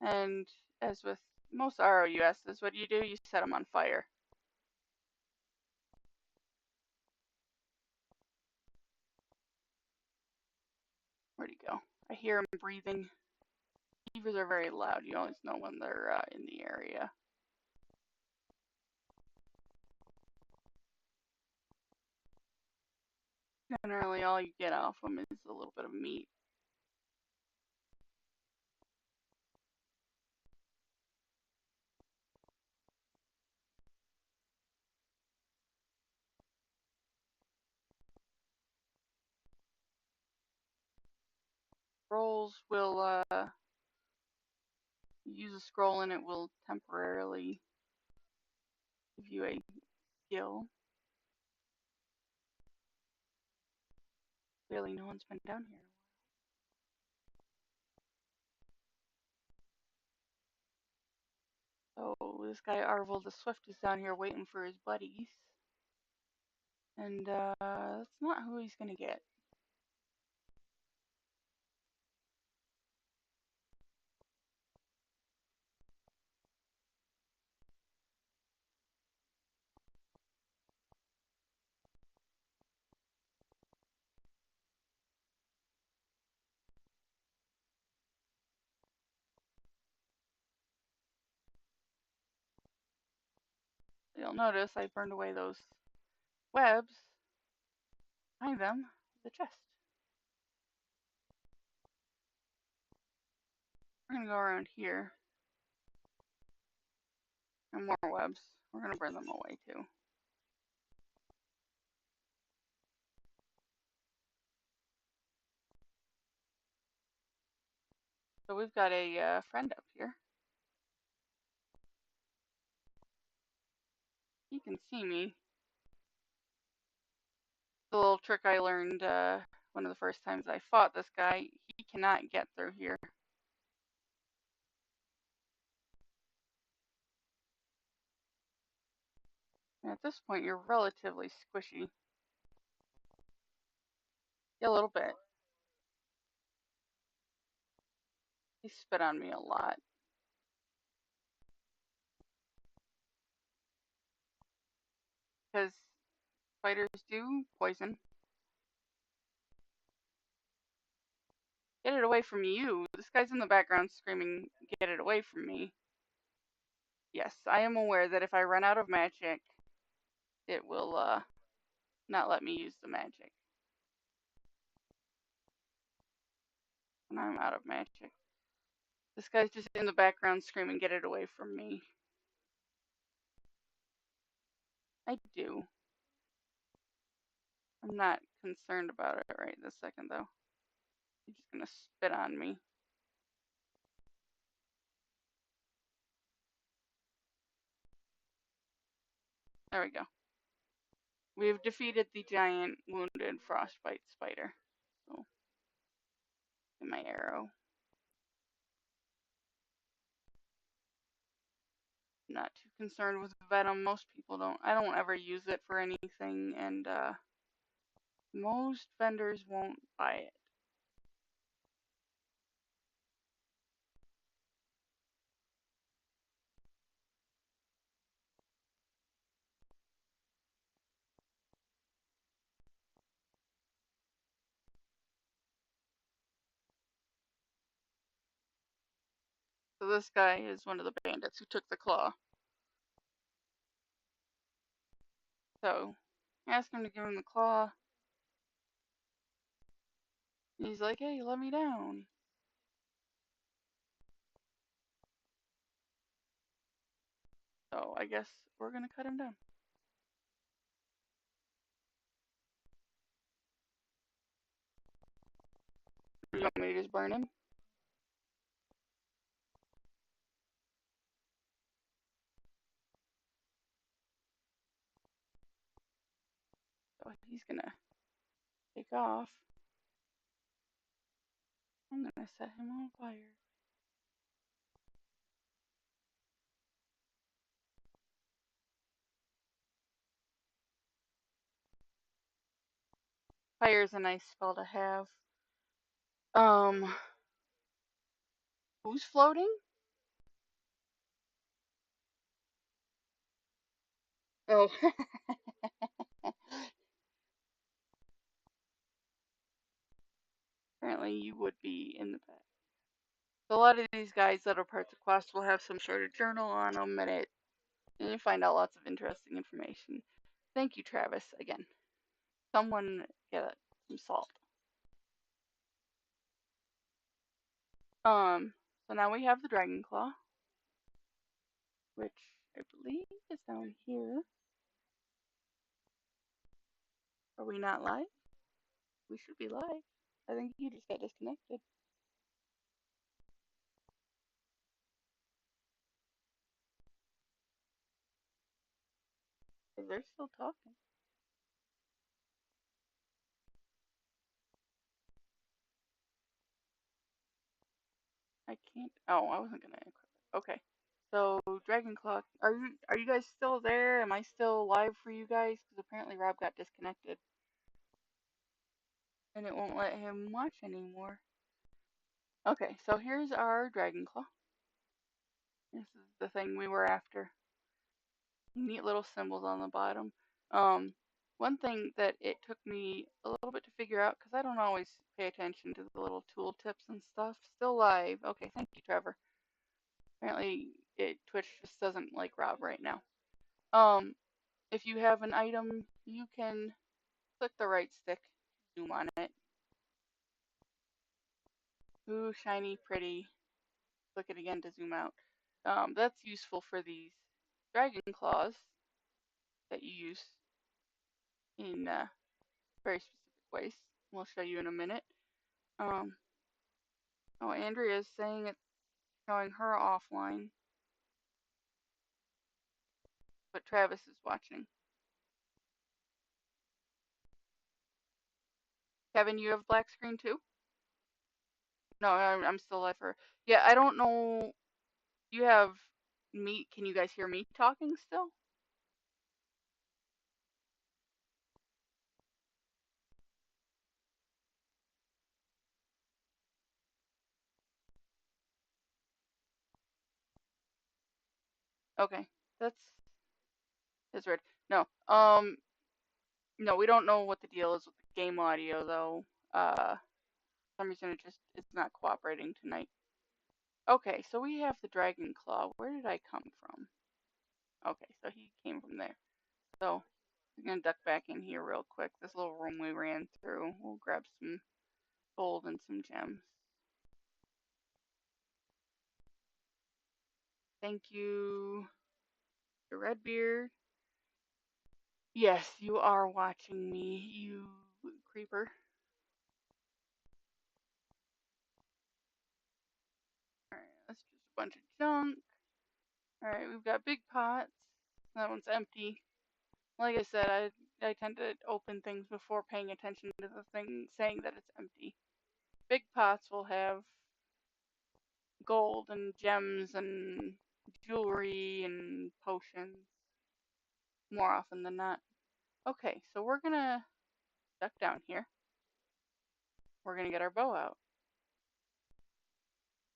And as with most ROUSs, what do? You set them on fire. Where'd he go? I hear him breathing. Beavers are very loud. You always know when they're in the area. Generally, all you get off them is a little bit of meat. Scrolls will, use a scroll and it will temporarily give you a skill. Clearly, no one's been down here. So this guy Arvel the Swift is down here waiting for his buddies. And that's not who he's gonna get. You'll notice I burned away those webs. Behind them, the chest. We're gonna go around here. And more webs. We're gonna burn them away too. So we've got a friend up here. He can see me. The little trick I learned one of the first times I fought this guy. He cannot get through here. And at this point, you're relatively squishy. Yeah, a little bit. He spit on me a lot. Because spiders do poison. Get it away from you. This guy's in the background screaming, get it away from me. Yes, I am aware that if I run out of magic, it will not let me use the magic. And I'm out of magic. This guy's just in the background screaming, get it away from me. I do. I'm not concerned about it right this second, though. He's just gonna spit on me. There we go. We've defeated the giant wounded frostbite spider. So, in my arrow. Not too concerned with venom. Most people don't. I don't ever use it for anything, and most vendors won't buy it. So this guy is one of the bandits who took the claw. So, ask him to give him the claw. He's like, hey, let me down. So I guess we're gonna cut him down. you want me to just burn him? So he's gonna take off. I'm gonna set him on fire. Fire is a nice spell to have. Um, who's floating? Oh. Apparently you would be in the back. So a lot of these guys that are parts of quests will have some sort of journal on them, and you find out lots of interesting information. Thank you, Travis, again. Someone get some salt. So now we have the Dragon Claw, which I believe is down here. Are we not live? We should be live. I think you just got disconnected. They're still talking. I can't. Oh, I wasn't gonna equip it. Okay. So Dragon Claw, are you guys still there? Am I still live for you guys? Because apparently Rob got disconnected, and it won't let him watch anymore. Okay, so here's our Dragon Claw. This is the thing we were after. Neat little symbols on the bottom. Um, One thing that it took me a little bit to figure out, because I don't always pay attention to the little tool tips and stuff. Still live. Okay, thank you, Trevor. Apparently, Twitch just doesn't like Rob right now. If you have an item, you can click the right stick, zoom on it. Ooh, shiny, pretty. Click it again to zoom out. That's useful for these dragon claws that you use in very specific ways. We'll show you in a minute. Um, oh, Andrea is saying it's showing her offline, but Travis is watching. Kevin, you have black screen too? No, I'm still live for. Yeah, I don't know. You have me. Can you guys hear me talking still? Okay, that's weird. No, no, we don't know what the deal is with the game audio though. For some reason it's not cooperating tonight. Okay, so we have the dragon claw. Where did I come from? Okay, so he came from there. So I'm gonna duck back in here real quick. This little room we ran through. We'll grab some gold and some gems. Thank you, Redbeard. Yes, you are watching me, you creeper. Alright, that's just a bunch of junk. Alright, we've got big pots. That one's empty. Like I said, I tend to open things before paying attention to the thing saying that it's empty. Big pots will have gold and gems and jewelry and potions more often than not. Okay, so we're gonna duck down here. We're gonna get our bow out.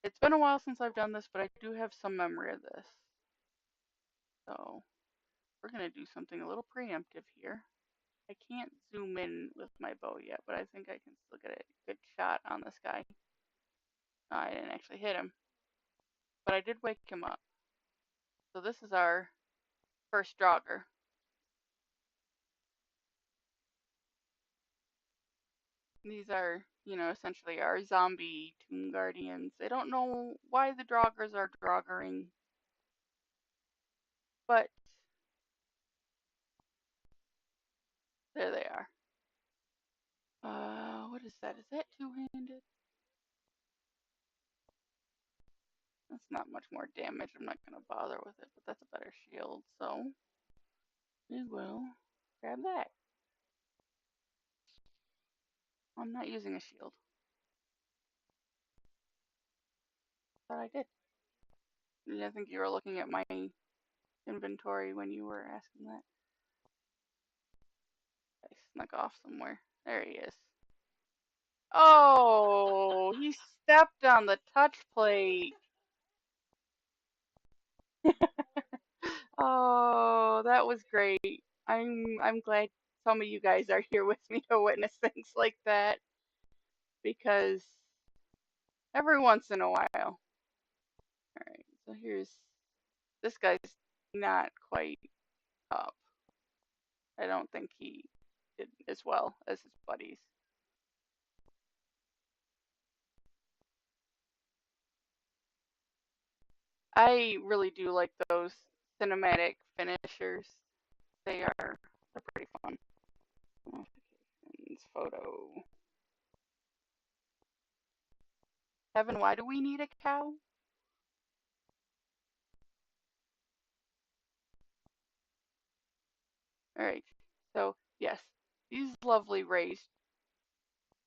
It's been a while since I've done this, but I do have some memory of this. So we're gonna do something a little preemptive here. I can't zoom in with my bow yet, but I think I can still get a good shot on this guy. I didn't actually hit him, but I did wake him up. So this is our first Draugr. These are, essentially our zombie tomb guardians. I don't know why the Draugrs are Draugring, but there they are. What is that? Is that two-handed? That's not much more damage. I'm not going to bother with it, but that's a better shield, so we will grab that. I'm not using a shield. Thought I did. I think you were looking at my inventory when you were asking that. I snuck off somewhere. There he is. Oh, he stepped on the touch plate. Oh, that was great. I'm glad some of you guys are here with me to witness things like that because every once in a while. Alright, so here's this guy's not quite up. I don't think he did as well as his buddies. I really do like those cinematic finishers. They're pretty fun. Notifications, photo. Heaven, why do we need a cow? Alright, so yes, these lovely raised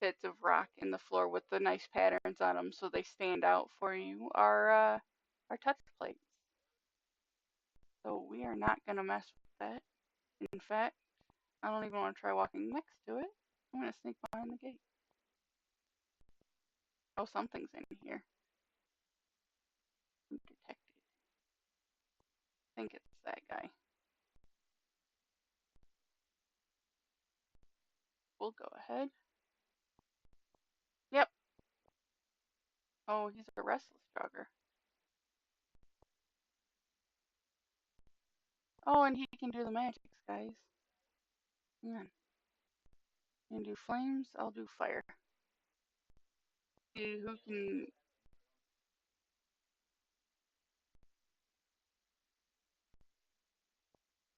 bits of rock in the floor with the nice patterns on them so they stand out for you are touch plates. So we are not going to mess with that. In fact, I don't even want to try walking next to it. I'm going to sneak behind the gate. Oh, something's in here. I'm detected. I think it's that guy. We'll go ahead. Yep. Oh, he's a restless jogger. Oh, and he can do the magics, guys. Hang on. You can do flames, I'll do fire. See who can.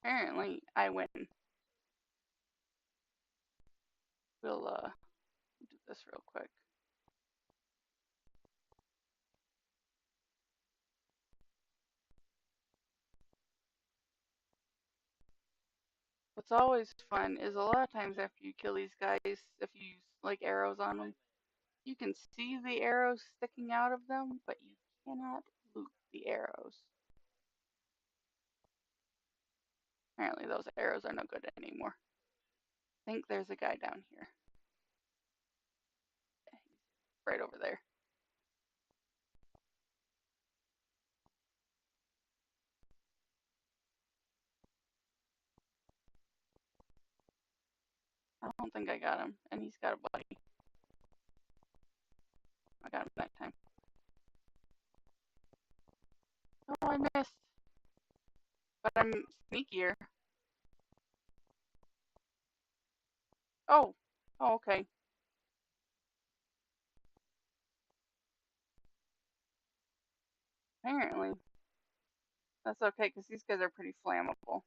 Apparently, I win. We'll do this real quick. What's always fun is a lot of times after you kill these guys, if you use like arrows on them, you can see the arrows sticking out of them, but you cannot loot the arrows. Apparently those arrows are no good anymore. I think there's a guy down here. Yeah, he's right over there. I don't think I got him, and he's got a buddy. I got him that time. Oh, I missed. But I'm sneakier. Oh. Oh, okay. Apparently. That's okay, because these guys are pretty flammable.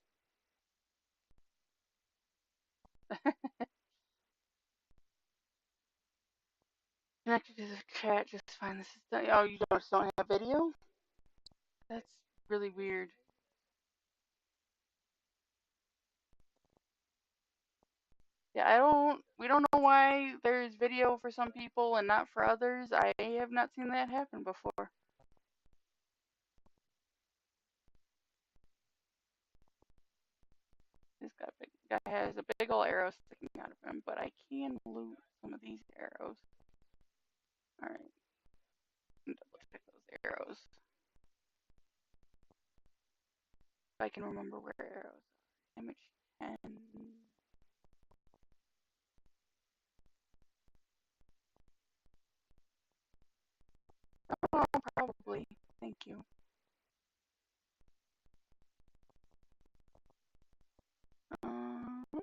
Connected to the chat just fine. This is done. Oh, you just don't have video? That's really weird. Yeah, we don't know why there's video for some people and not for others. I have not seen that happen before. This guy has a big old arrow sticking out of him, but I can loot some of these arrows. Alright. Double check those arrows. If I can remember where arrows are. Damage 10. Oh, probably. Thank you. Uh,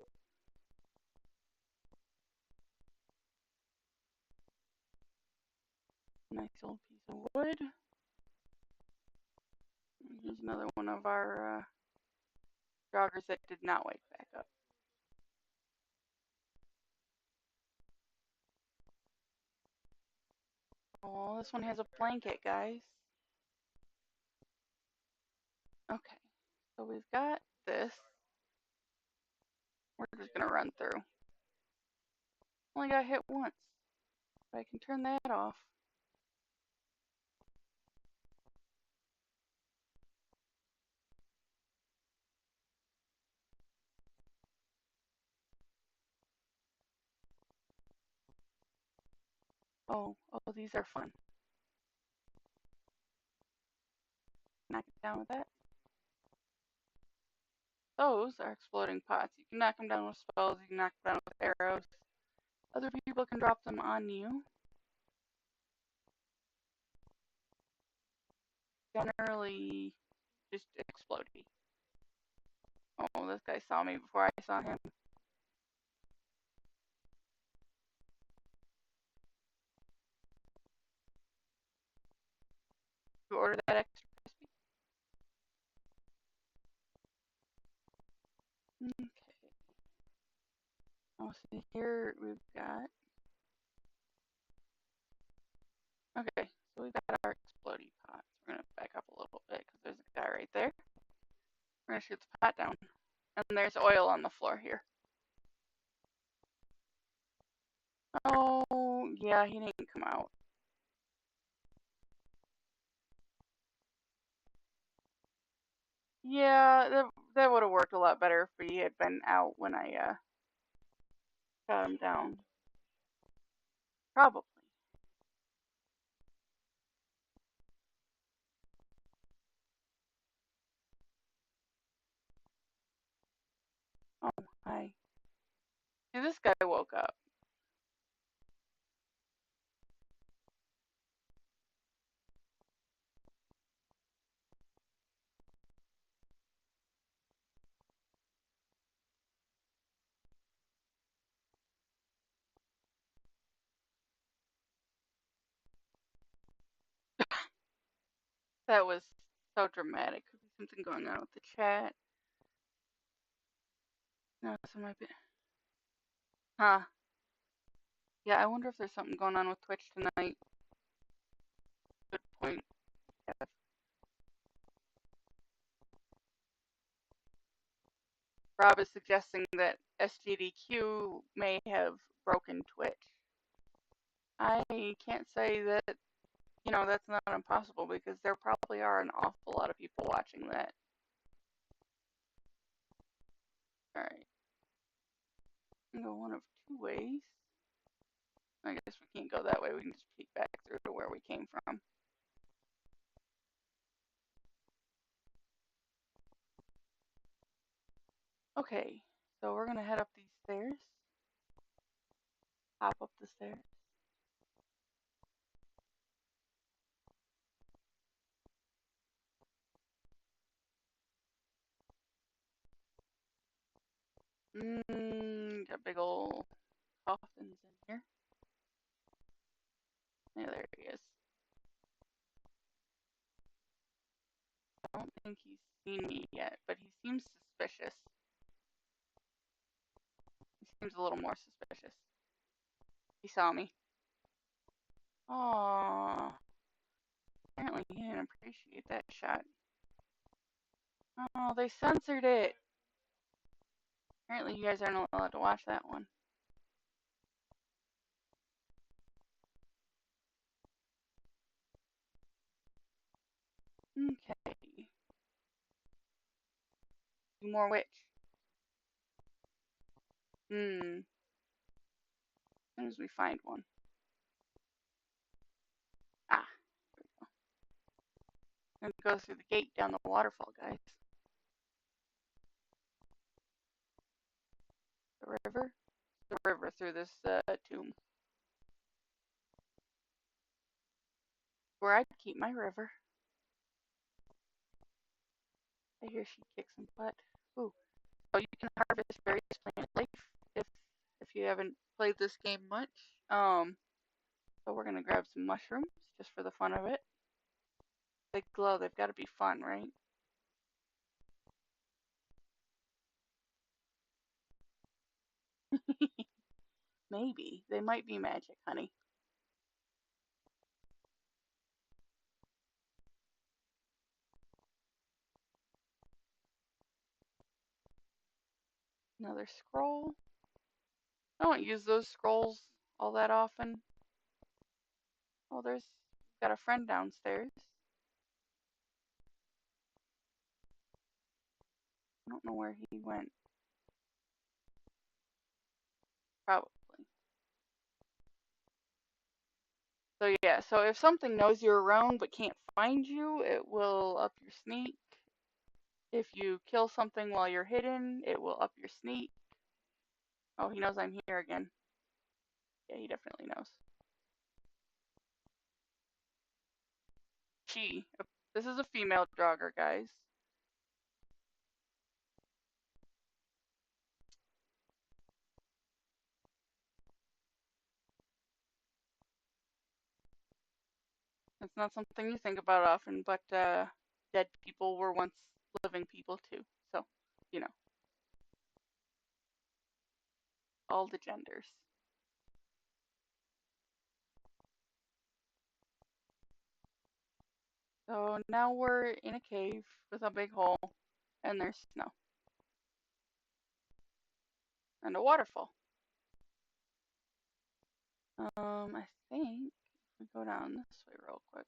nice old piece of wood. Here's another one of our joggers that did not wake back up. Oh, this one has a blanket, guys. Okay, so we've got this. We're just gonna run through. Only got hit once, but I can turn that off. Oh, these are fun. Knock it down with that. Those are exploding pots. You can knock them down with spells, you can knock them down with arrows. Other people can drop them on you. Generally, just explodey. Oh, this guy saw me before I saw him. You order that extra crispy? Okay. Oh, see here we've got. Okay, so we've got our explodey pots. We're gonna back up a little bit because there's a guy right there. We're gonna shoot the pot down, and there's oil on the floor here. Oh, yeah, he didn't come out. Yeah, that would have worked a lot better if he had been out when I shot him down. Probably. Oh, hi. See, this guy woke up. That was so dramatic. Could be something going on with the chat. No, some might be. Huh. Yeah, I wonder if there's something going on with Twitch tonight. Good point. Yeah. Rob is suggesting that SGDQ may have broken Twitch. I can't say that, that's not impossible because there probably are an awful lot of people watching that. Alright. We can go one of two ways. I guess we can't go that way. We can just peek back through to where we came from. Okay, so we're gonna head up these stairs. Hop up the stairs. Got big old coffins in here. Yeah, there he is. I don't think he's seen me yet, but he seems suspicious. He seems a little more suspicious. He saw me. Aww. Apparently he didn't appreciate that shot. Oh, they censored it. Apparently you guys aren't allowed to watch that one. Okay. Two more witch. As soon as we find one. Ah, there we go. I'm gonna go through the gate down the waterfall, guys. The river? The river through this tomb. Where I'd keep my river. I hear she kicks some butt. Ooh. Oh, you can harvest various plant life if you haven't played this game much. So we're gonna grab some mushrooms just for the fun of it. They glow. They've got to be fun, right? Maybe they might be magic, honey. Another scroll. I don't use those scrolls all that often. Oh, there's got a friend downstairs. I don't know where he went. Probably. So yeah, so if something knows you're around but can't find you, it will up your sneak. If you kill something while you're hidden, it will up your sneak. Oh, he knows I'm here again. Yeah, he definitely knows. She. This is a female Draugr, guys. It's not something you think about often, but dead people were once living people too. So, you know, all the genders. So now we're in a cave with a big hole, and there's snow and a waterfall. I think if we go down this way real quick.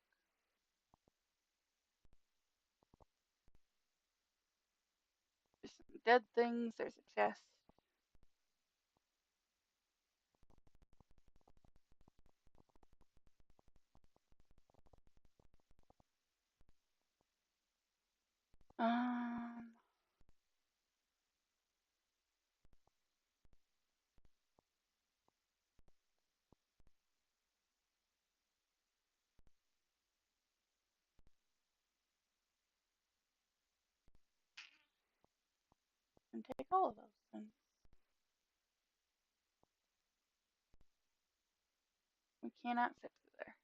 There's some dead things. There's a chest. Um, and take all of those things. We cannot fit through there.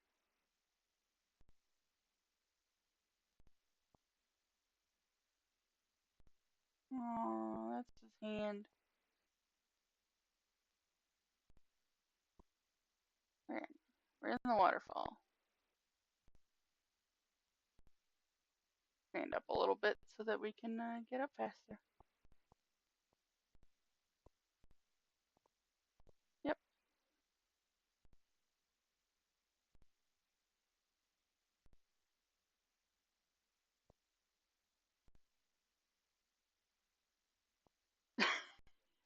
Oh, that's his hand. We're in. We're in the waterfall. Stand up a little bit so that we can get up faster. Yep.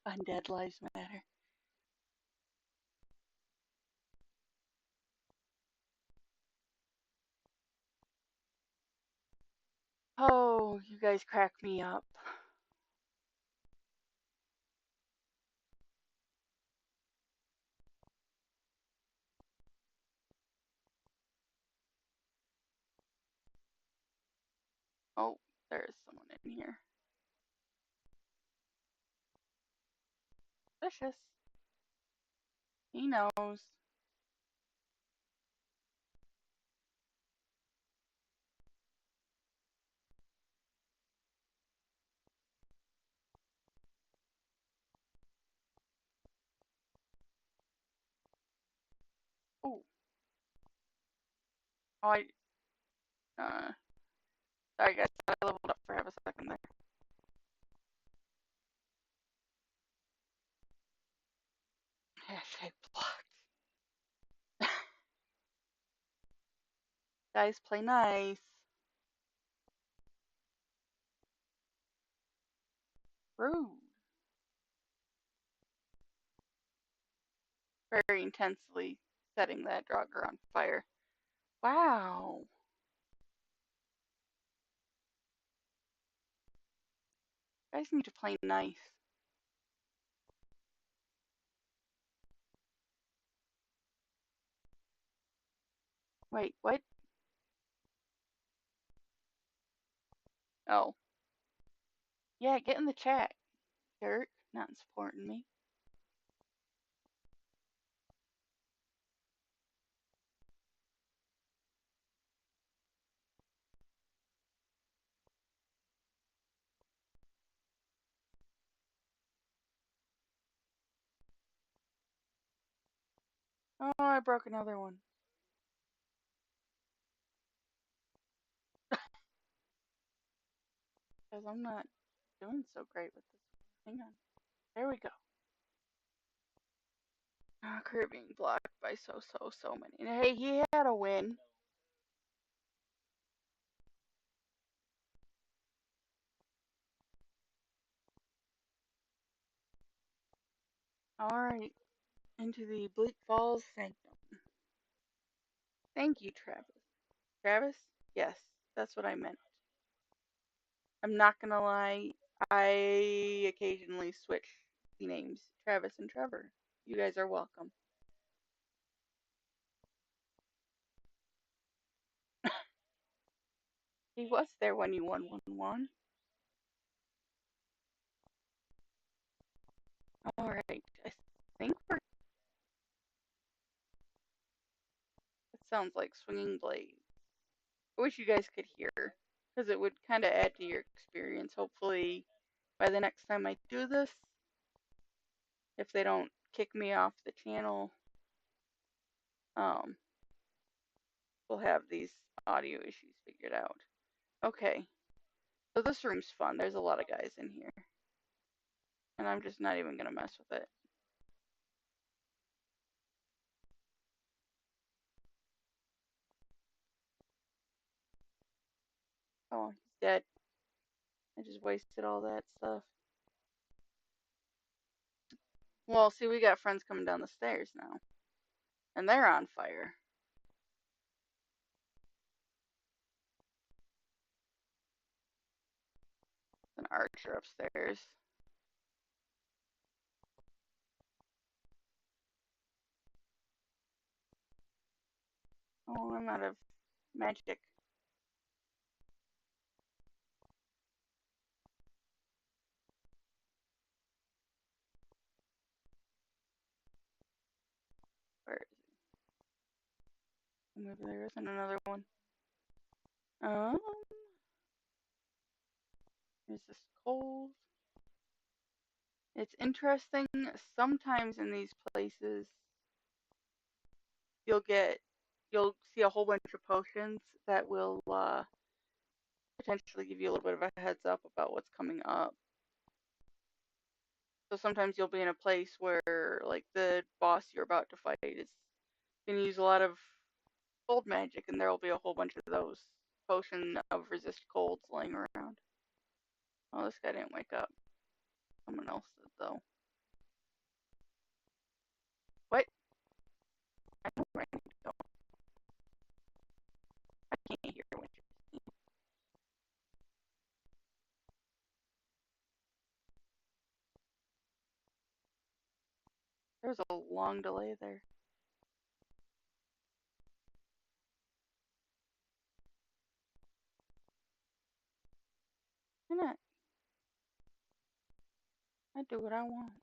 Undead lives matter. Oh, you guys crack me up. Oh, there's someone in here. Vicious. He knows. Oh. Oh, uh, sorry guys, I leveled up for half a second there. Hashtag blocked. Guys, play nice. Rude. Very intensely setting that Draugr on fire. Wow. Guys need to play nice. Wait, what? Oh. Yeah, get in the chat, jerk. Not supporting me. Oh, I broke another one. Because I'm not doing so great with this. Hang on. There we go. Career being blocked by so many. And hey, he had a win. Alright, into the Bleak Falls Sanctum. Thank you, Travis. Travis? Yes, that's what I meant. I'm not gonna lie, I occasionally switch the names Travis and Trevor. You guys are welcome. He was there when you won 1-1. Alright, I think we're. It sounds like swinging blades. I wish you guys could hear, because it would kind of add to your experience. Hopefully, by the next time I do this, if they don't kick me off the channel, um, we'll have these audio issues figured out. Okay, so this room's fun. There's a lot of guys in here, and I'm just not even gonna mess with it. Oh, he's dead. I just wasted all that stuff. Well, see, we got friends coming down the stairs now, and they're on fire. An archer upstairs. Oh, I'm out of magic. Where is he? Maybe there isn't another one. Um, is this cold? It's interesting. Sometimes in these places, you'll get, you'll see a whole bunch of potions that will potentially give you a little bit of a heads up about what's coming up. So sometimes you'll be in a place where, like, the boss you're about to fight is going to use a lot of cold magic, and there will be a whole bunch of those potion of resist colds laying around. Oh, this guy didn't wake up. Someone else did, though. What? I know where I need to go. I can't hear what you're saying. There's a long delay there. Why not? I do what I want.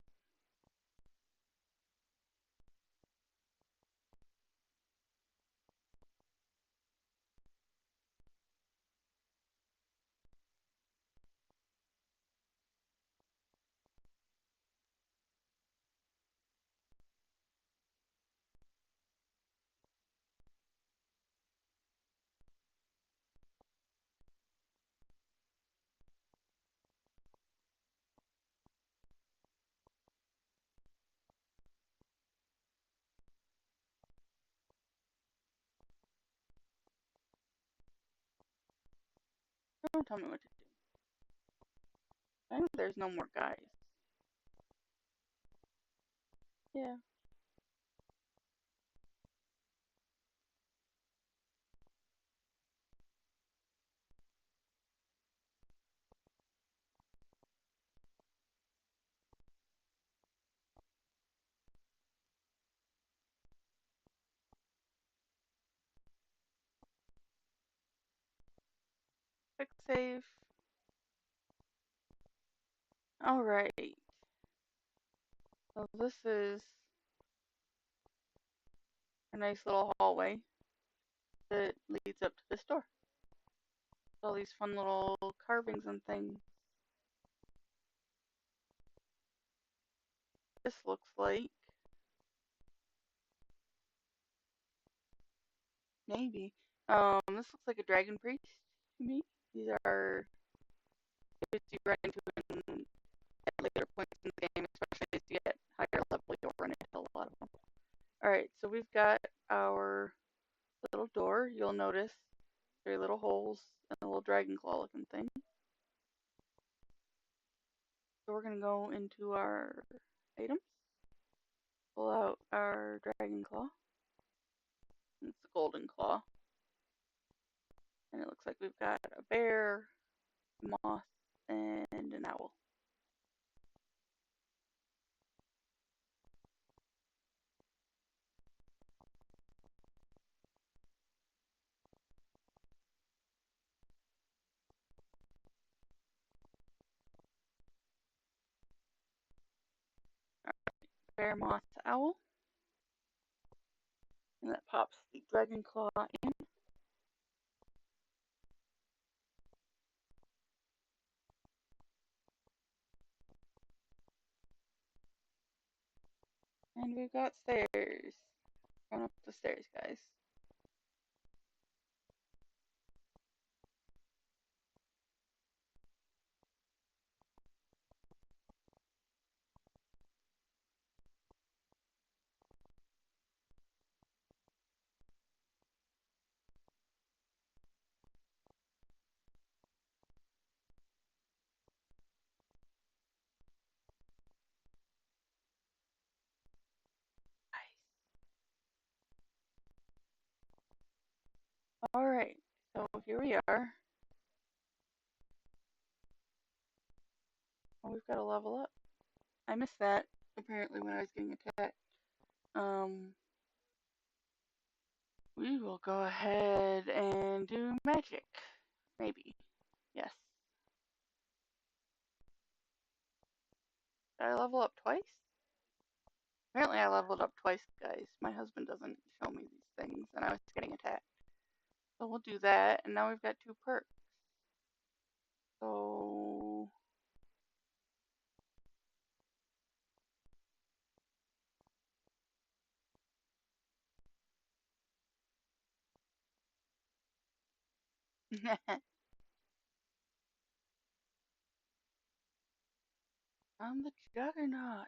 Don't tell me what to do. I know there's no more guys. Yeah. Quick save. Alright. So this is a nice little hallway that leads up to this door. All these fun little carvings and things. This looks like maybe. This looks like a dragon priest to me. These are you run into at later points in the game, Alright, so we've got our little door. You'll notice 3 little holes and a little dragon claw looking thing. So we're going to go into our items, pull out our dragon claw. It's the golden claw. And it looks like we've got a bear, a moth, and an owl. Bear, moth, owl. And that pops the dragon claw in. And we've got stairs. Going up the stairs, guys. Alright, so here we are. Oh, we've got to level up. I missed that, apparently, when I was getting attacked. We will go ahead and do magic. Maybe. Yes. Did I level up twice? Apparently I leveled up twice, guys. My husband doesn't show me these things, and I was getting attacked. So we'll do that, and now we've got 2 perks. So... I'm the juggernaut.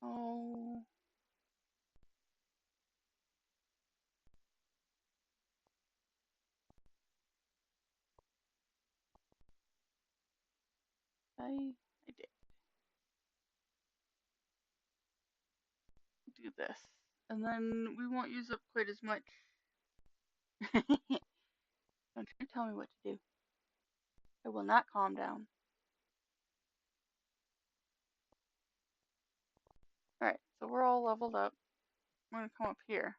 Oh... I did do this. And then we won't use up quite as much. Don't you tell me what to do. I will not calm down. Alright, so we're all leveled up. I'm gonna come up here.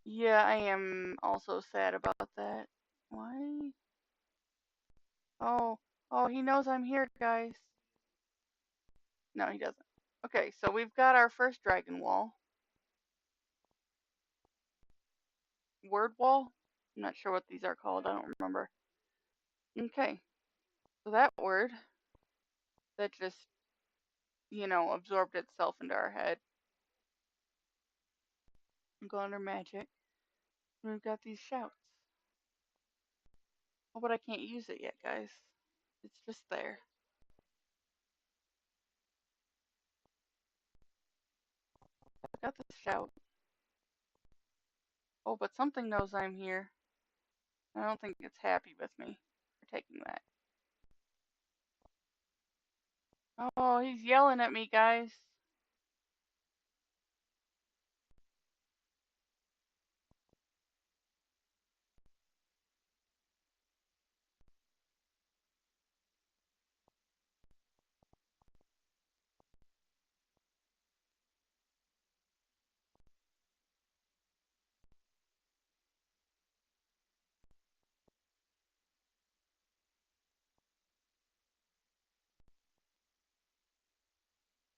Yeah, I am also sad about that. Why? Oh, oh, he knows I'm here, guys. No, he doesn't. Okay, so we've got our first dragon wall. Word wall? I'm not sure what these are called. I don't remember. Okay, so that word that just, absorbed itself into our head. Go under magic. And we've got these shouts. Oh, but I can't use it yet, guys. It's just there. I got the shout. Oh, but something knows I'm here. I don't think it's happy with me for taking that. Oh, he's yelling at me, guys.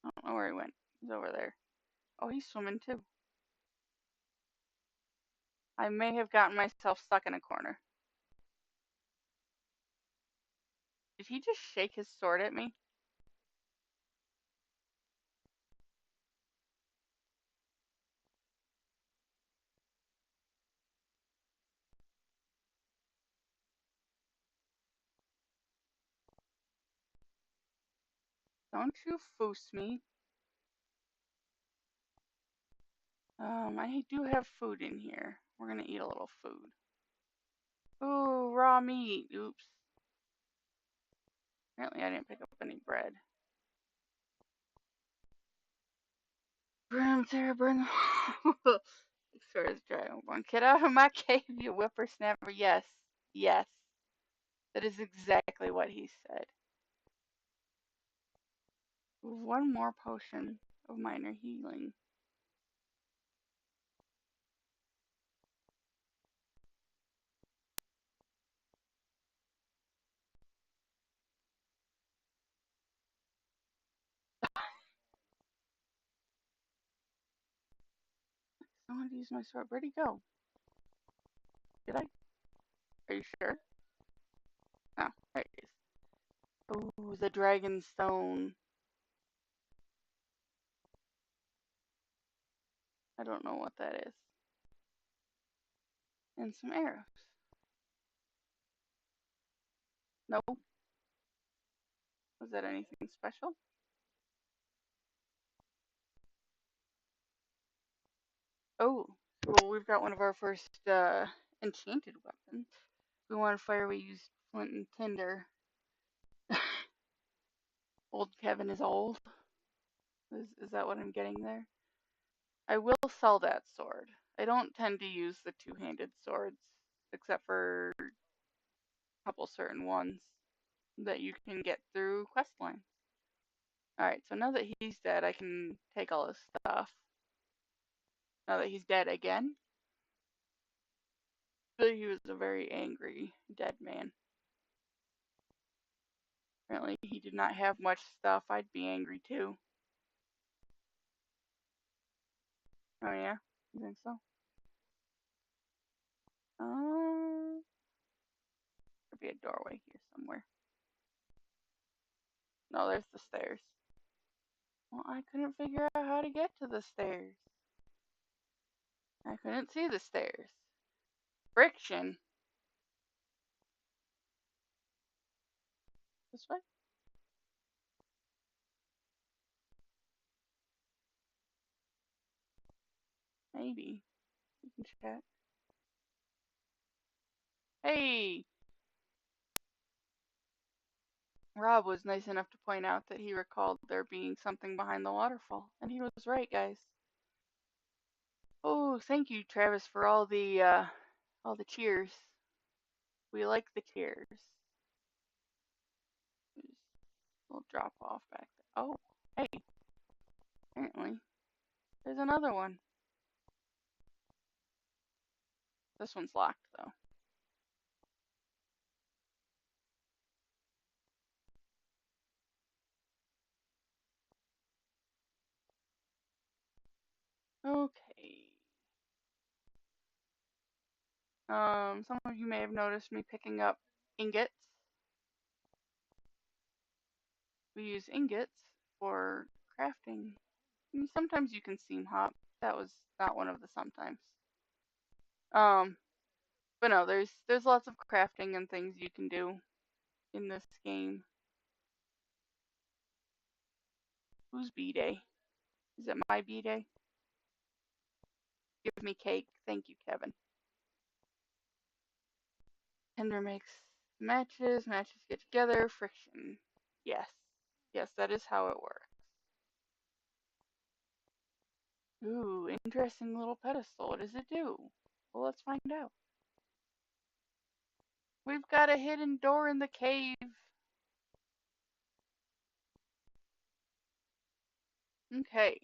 I don't know where he went. He's over there. Oh, he's swimming too. I may have gotten myself stuck in a corner. Did he just shake his sword at me? Don't you foos me. I do have food in here. We're gonna eat a little food. Ooh, raw meat. Oops. Apparently I didn't pick up any bread. Brim, Sarah, burn. Explorer's dragon born. Get out of my cave, you whippersnapper. Yes. Yes. That is exactly what he said. One more potion of minor healing. I wanted to use my sword. Where'd he go? Did I? Are you sure? Oh, there he is. Ooh, the dragon stone. I don't know what that is. And some arrows. No. Was that anything special? Oh, well, we've got one of our first enchanted weapons. We want to fire, we use flint and tinder. Old Kevin is old. Is that what I'm getting there? I will sell that sword. I don't tend to use the two-handed swords, except for a couple certain ones that you can get through quest lines. Alright, so now that he's dead, I can take all his stuff. Now that he's dead again. But he was a very angry dead man. Apparently he did not have much stuff. I'd be angry too. Oh yeah? You think so? There'd be a doorway here somewhere. No, there's the stairs. Well, I couldn't figure out how to get to the stairs. I couldn't see the stairs. Friction. This way? Maybe. You can check. Hey! Rob was nice enough to point out that he recalled there being something behind the waterfall. And he was right, guys. Oh, thank you, Travis, for all the cheers. We like the cheers. We'll drop off back there. Oh, hey. Apparently, there's another one. This one's locked, though. Okay. Some of you may have noticed me picking up ingots. We use ingots for crafting. Sometimes you can seam hop. That was not one of the sometimes. Um, but no, there's lots of crafting and things you can do in this game. Whose B-Day? Is it my B-Day? Give me cake. Thank you, Kevin. Tinder makes matches. Matches get together. Friction. Yes. Yes, that is how it works. Ooh, interesting little pedestal. What does it do? Well, let's find out. We've got a hidden door in the cave. Okay.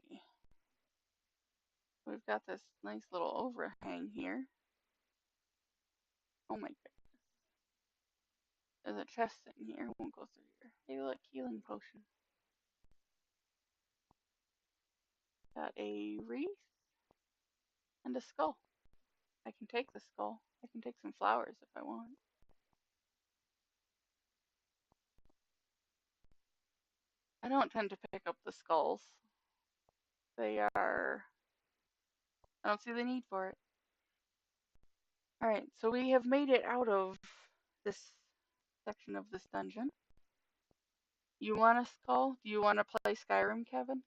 We've got this nice little overhang here. Oh my goodness. There's a chest in here. Won't go through here. Hey, look, healing potion. Got a wreath and a skull. I can take the skull. I can take some flowers if I want. I don't tend to pick up the skulls. They are... I don't see the need for it. Alright, so we have made it out of this section of this dungeon. You want a skull? Do you want to play Skyrim, Kevin?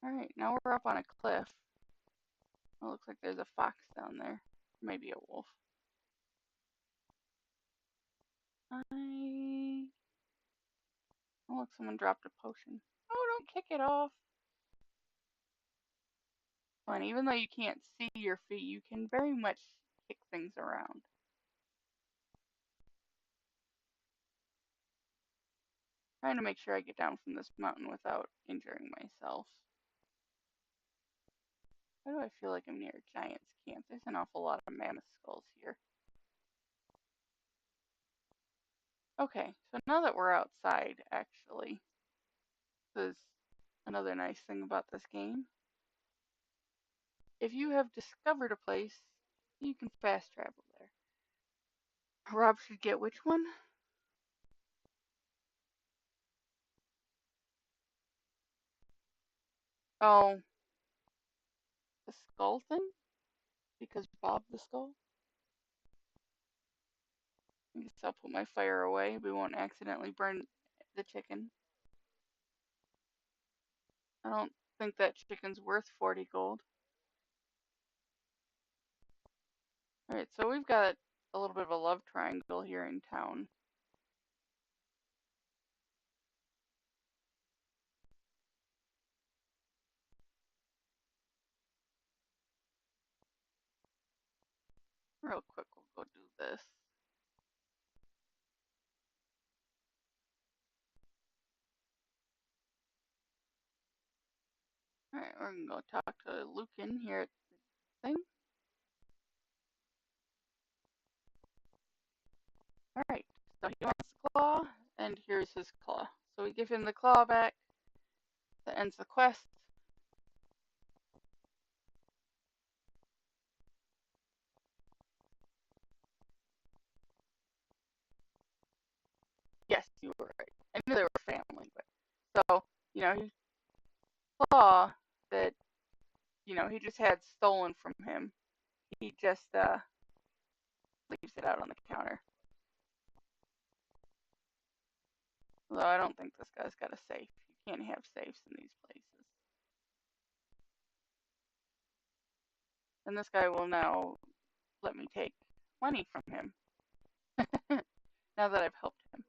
Alright, now we're up on a cliff. It looks like there's a fox down there. Maybe a wolf. Oh, look, someone dropped a potion. Oh, don't kick it off. And even though you can't see your feet, you can very much kick things around. Trying to make sure I get down from this mountain without injuring myself. Why do I feel like I'm near a giant's camp? There's an awful lot of mammoth skulls here. Okay, so now that we're outside, actually, this is another nice thing about this game. If you have discovered a place, you can fast travel there. Rob should get which one? Oh, the skull thing? Because Bob the skull? I guess I'll put my fire away. We won't accidentally burn the chicken. I don't think that chicken's worth 40 gold. Alright, so we've got a little bit of a love triangle here in town. Real quick, we'll go do this. Alright, we're gonna go talk to Lucan here at the thing. Alright, so he wants the claw, and here's his claw. So we give him the claw back. That ends the quest. Yes, you were right. I knew they were family, but so, his claw that, he just had stolen from him. He just leaves it out on the counter. Although I don't think this guy's got a safe. You can't have safes in these places. And this guy will now let me take money from him. Now that I've helped him.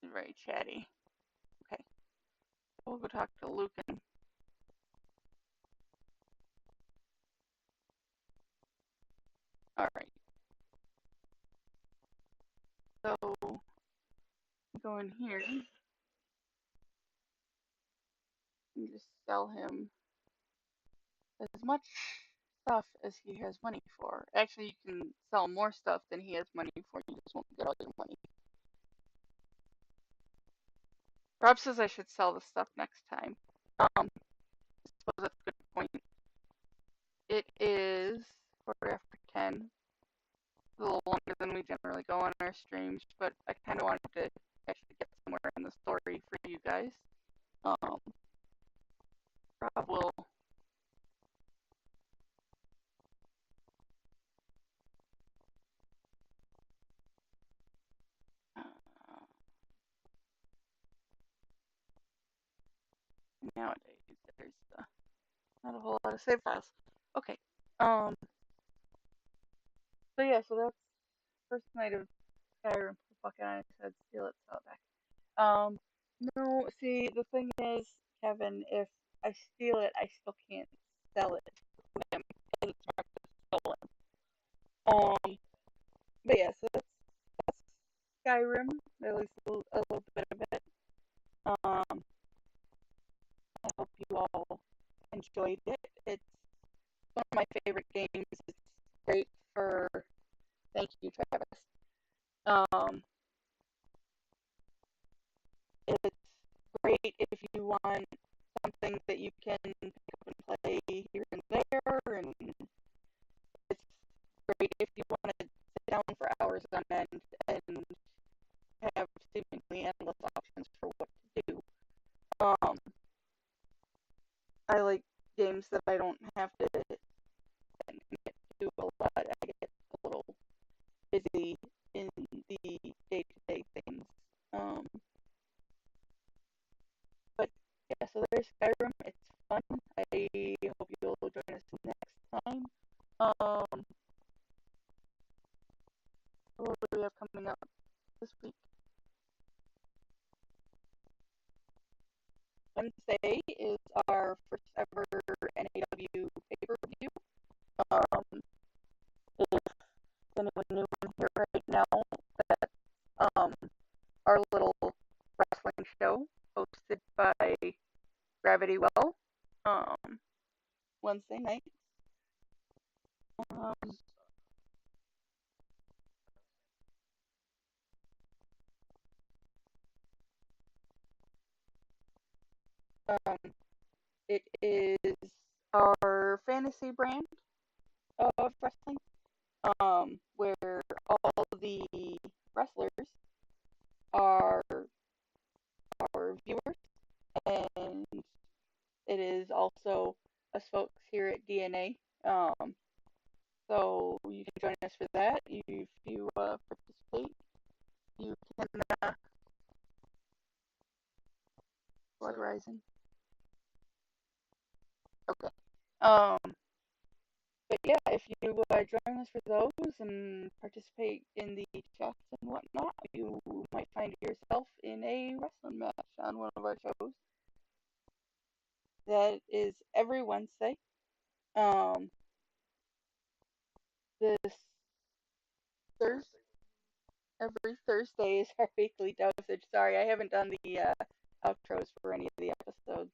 He's very chatty. Okay. We'll go talk to Lucan. Alright. So, go in here and just sell him as much stuff as he has money for. Actually, you can sell more stuff than he has money for. You just won't get all your money. Rob says I should sell the stuff next time. I suppose that's a good point. It is 10. A little longer than we generally go on our streams, but I kind of wanted to actually get somewhere in the story for you guys. Rob will nowadays there's not a whole lot of save files. Okay. So yeah, so that's first night of Skyrim. Fucking I said steal it, sell it back. No, see the thing is, Kevin, if I steal it, I still can't sell it to him because it's marked as stolen. But yeah, so that's Skyrim, at least a little bit of it. I hope you all enjoyed it. It's one of my favorite games. It's great for. Thank you, Travis. It's great if you want something that you can pick up and play here and there, and it's great if you want to sit down for hours on end and have seemingly endless options for what to do. I like games that I don't have to spend play Skyrim. It's fun. I hope you'll join us next time. Um, what do we have coming up this week? Wednesday is our first ever NAW pay-per-view. Um, if anyone new in here right now, that's our little wrestling show hosted by Gravity Well. Wednesday night. Um, um, it is our fantasy brand of wrestling, where all the wrestlers are our viewers, and it is also us folks here at DNA. So you can join us for that. If you participate, you can Blood Rising. Okay. But yeah, if you join us for those and participate in the chats and whatnot, you might find yourself in a wrestling match on one of our shows. That is every Wednesday. Um, this Thursday, every Thursday is our weekly dosage. Sorry, I haven't done the outros for any of the episodes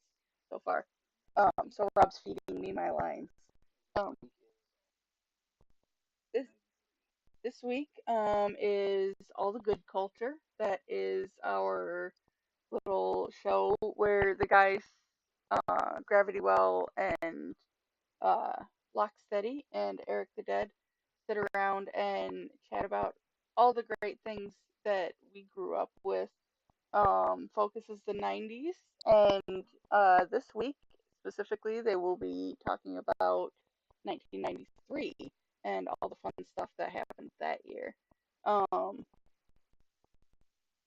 so far. So Rob's feeding me my lines. Um, this this week is all the good culture. That is our little show where the guys, Gravity Well and uh, Locksteady and Eric the Dead, sit around and chat about all the great things that we grew up with. Focuses the 90s, and this week specifically, they will be talking about 1993 and all the fun stuff that happened that year. Um,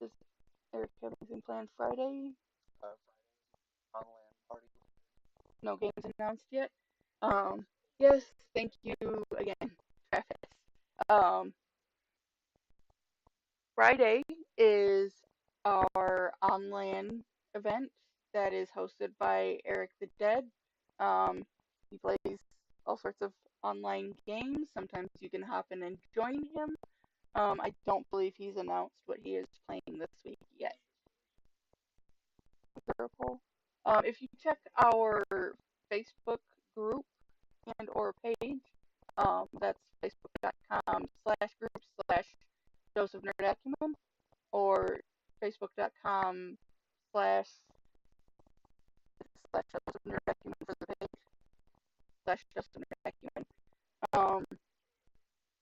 does Eric have anything planned Friday? On land party. No games announced yet. Um, yes, thank you again, Travis. Um, Friday is our on-land event that is hosted by Eric the Dead. He plays all sorts of online games. Sometimes you can hop in and join him. I don't believe he's announced what he is playing this week yet. If you check our Facebook group and or page, that's facebook.com/group/dose of nerd acumen, or facebook.com/dose of nerd acumen for the page /dose of nerd acumen. Um,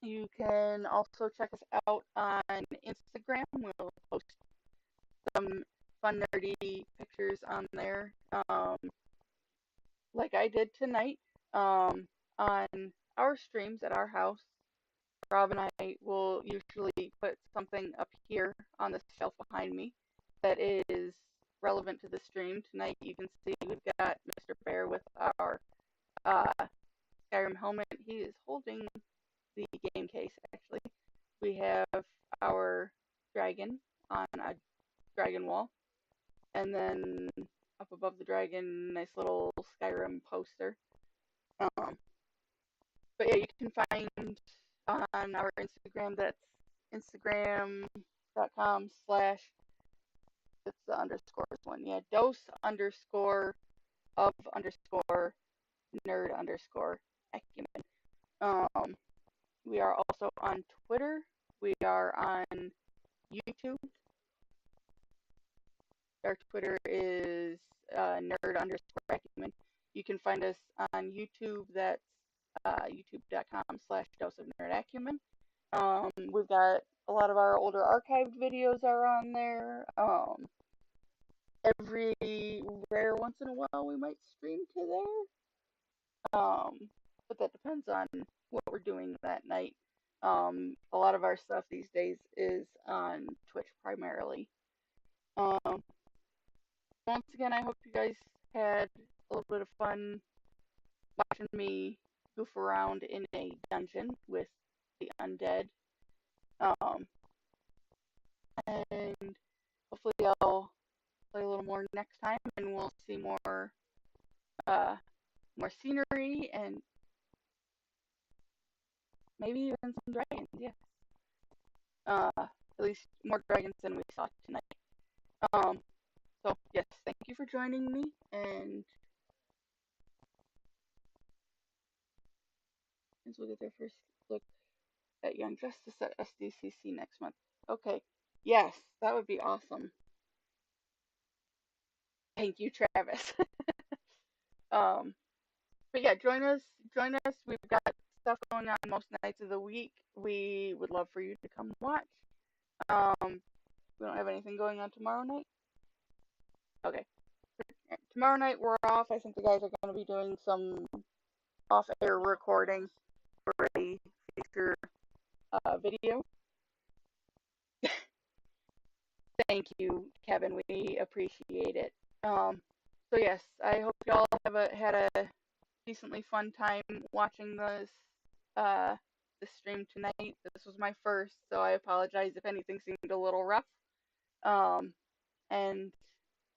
you can also check us out on Instagram. We'll post some fun nerdy pictures on there. Like I did tonight, on our streams at our house. Rob and I will usually put something up here on the shelf behind me that is relevant to the stream. Tonight you can see we've got Mr. Bear with our uh, Skyrim helmet. He is holding the game case, actually. We have our dragon on a dragon wall. And then up above the dragon, nice little Skyrim poster. But yeah, you can find on our Instagram, that's instagram.com/ it's the underscores one. Yeah, dose underscore of underscore nerd underscore acumen. Um, we are also on Twitter. We are on YouTube. Our Twitter is nerd underscore acumen. You can find us on YouTube. That's youtube.com/dose of nerd acumen. We've got a lot of our older archived videos are on there. Every rare once in a while we might stream to there. But that depends on what we're doing that night. A lot of our stuff these days is on Twitch primarily. Once again, I hope you guys had a little bit of fun watching me goof around in a dungeon with the undead. Um, and hopefully I'll play a little more next time, and we'll see uh, more scenery and maybe even some dragons. Yeah, at least more dragons than we saw tonight. Um, so yes, thank you for joining me, and we'll get their first look at Young Justice at SDCC next month. Okay, yes, that would be awesome. Thank you, Travis. um, but yeah, join us. Join us. We've got stuff going on most nights of the week. We would love for you to come watch. We don't have anything going on tomorrow night. Okay. Tomorrow night we're off. I think the guys are going to be doing some off-air recording for a future video. Thank you, Kevin. We appreciate it. So yes, I hope y'all had a decently fun time watching uh this stream tonight. This was my first, so I apologize if anything seemed a little rough. Um, and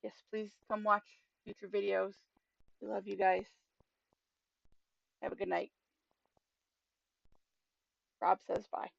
yes, please come watch future videos. We love you guys. Have a good night. Rob says bye.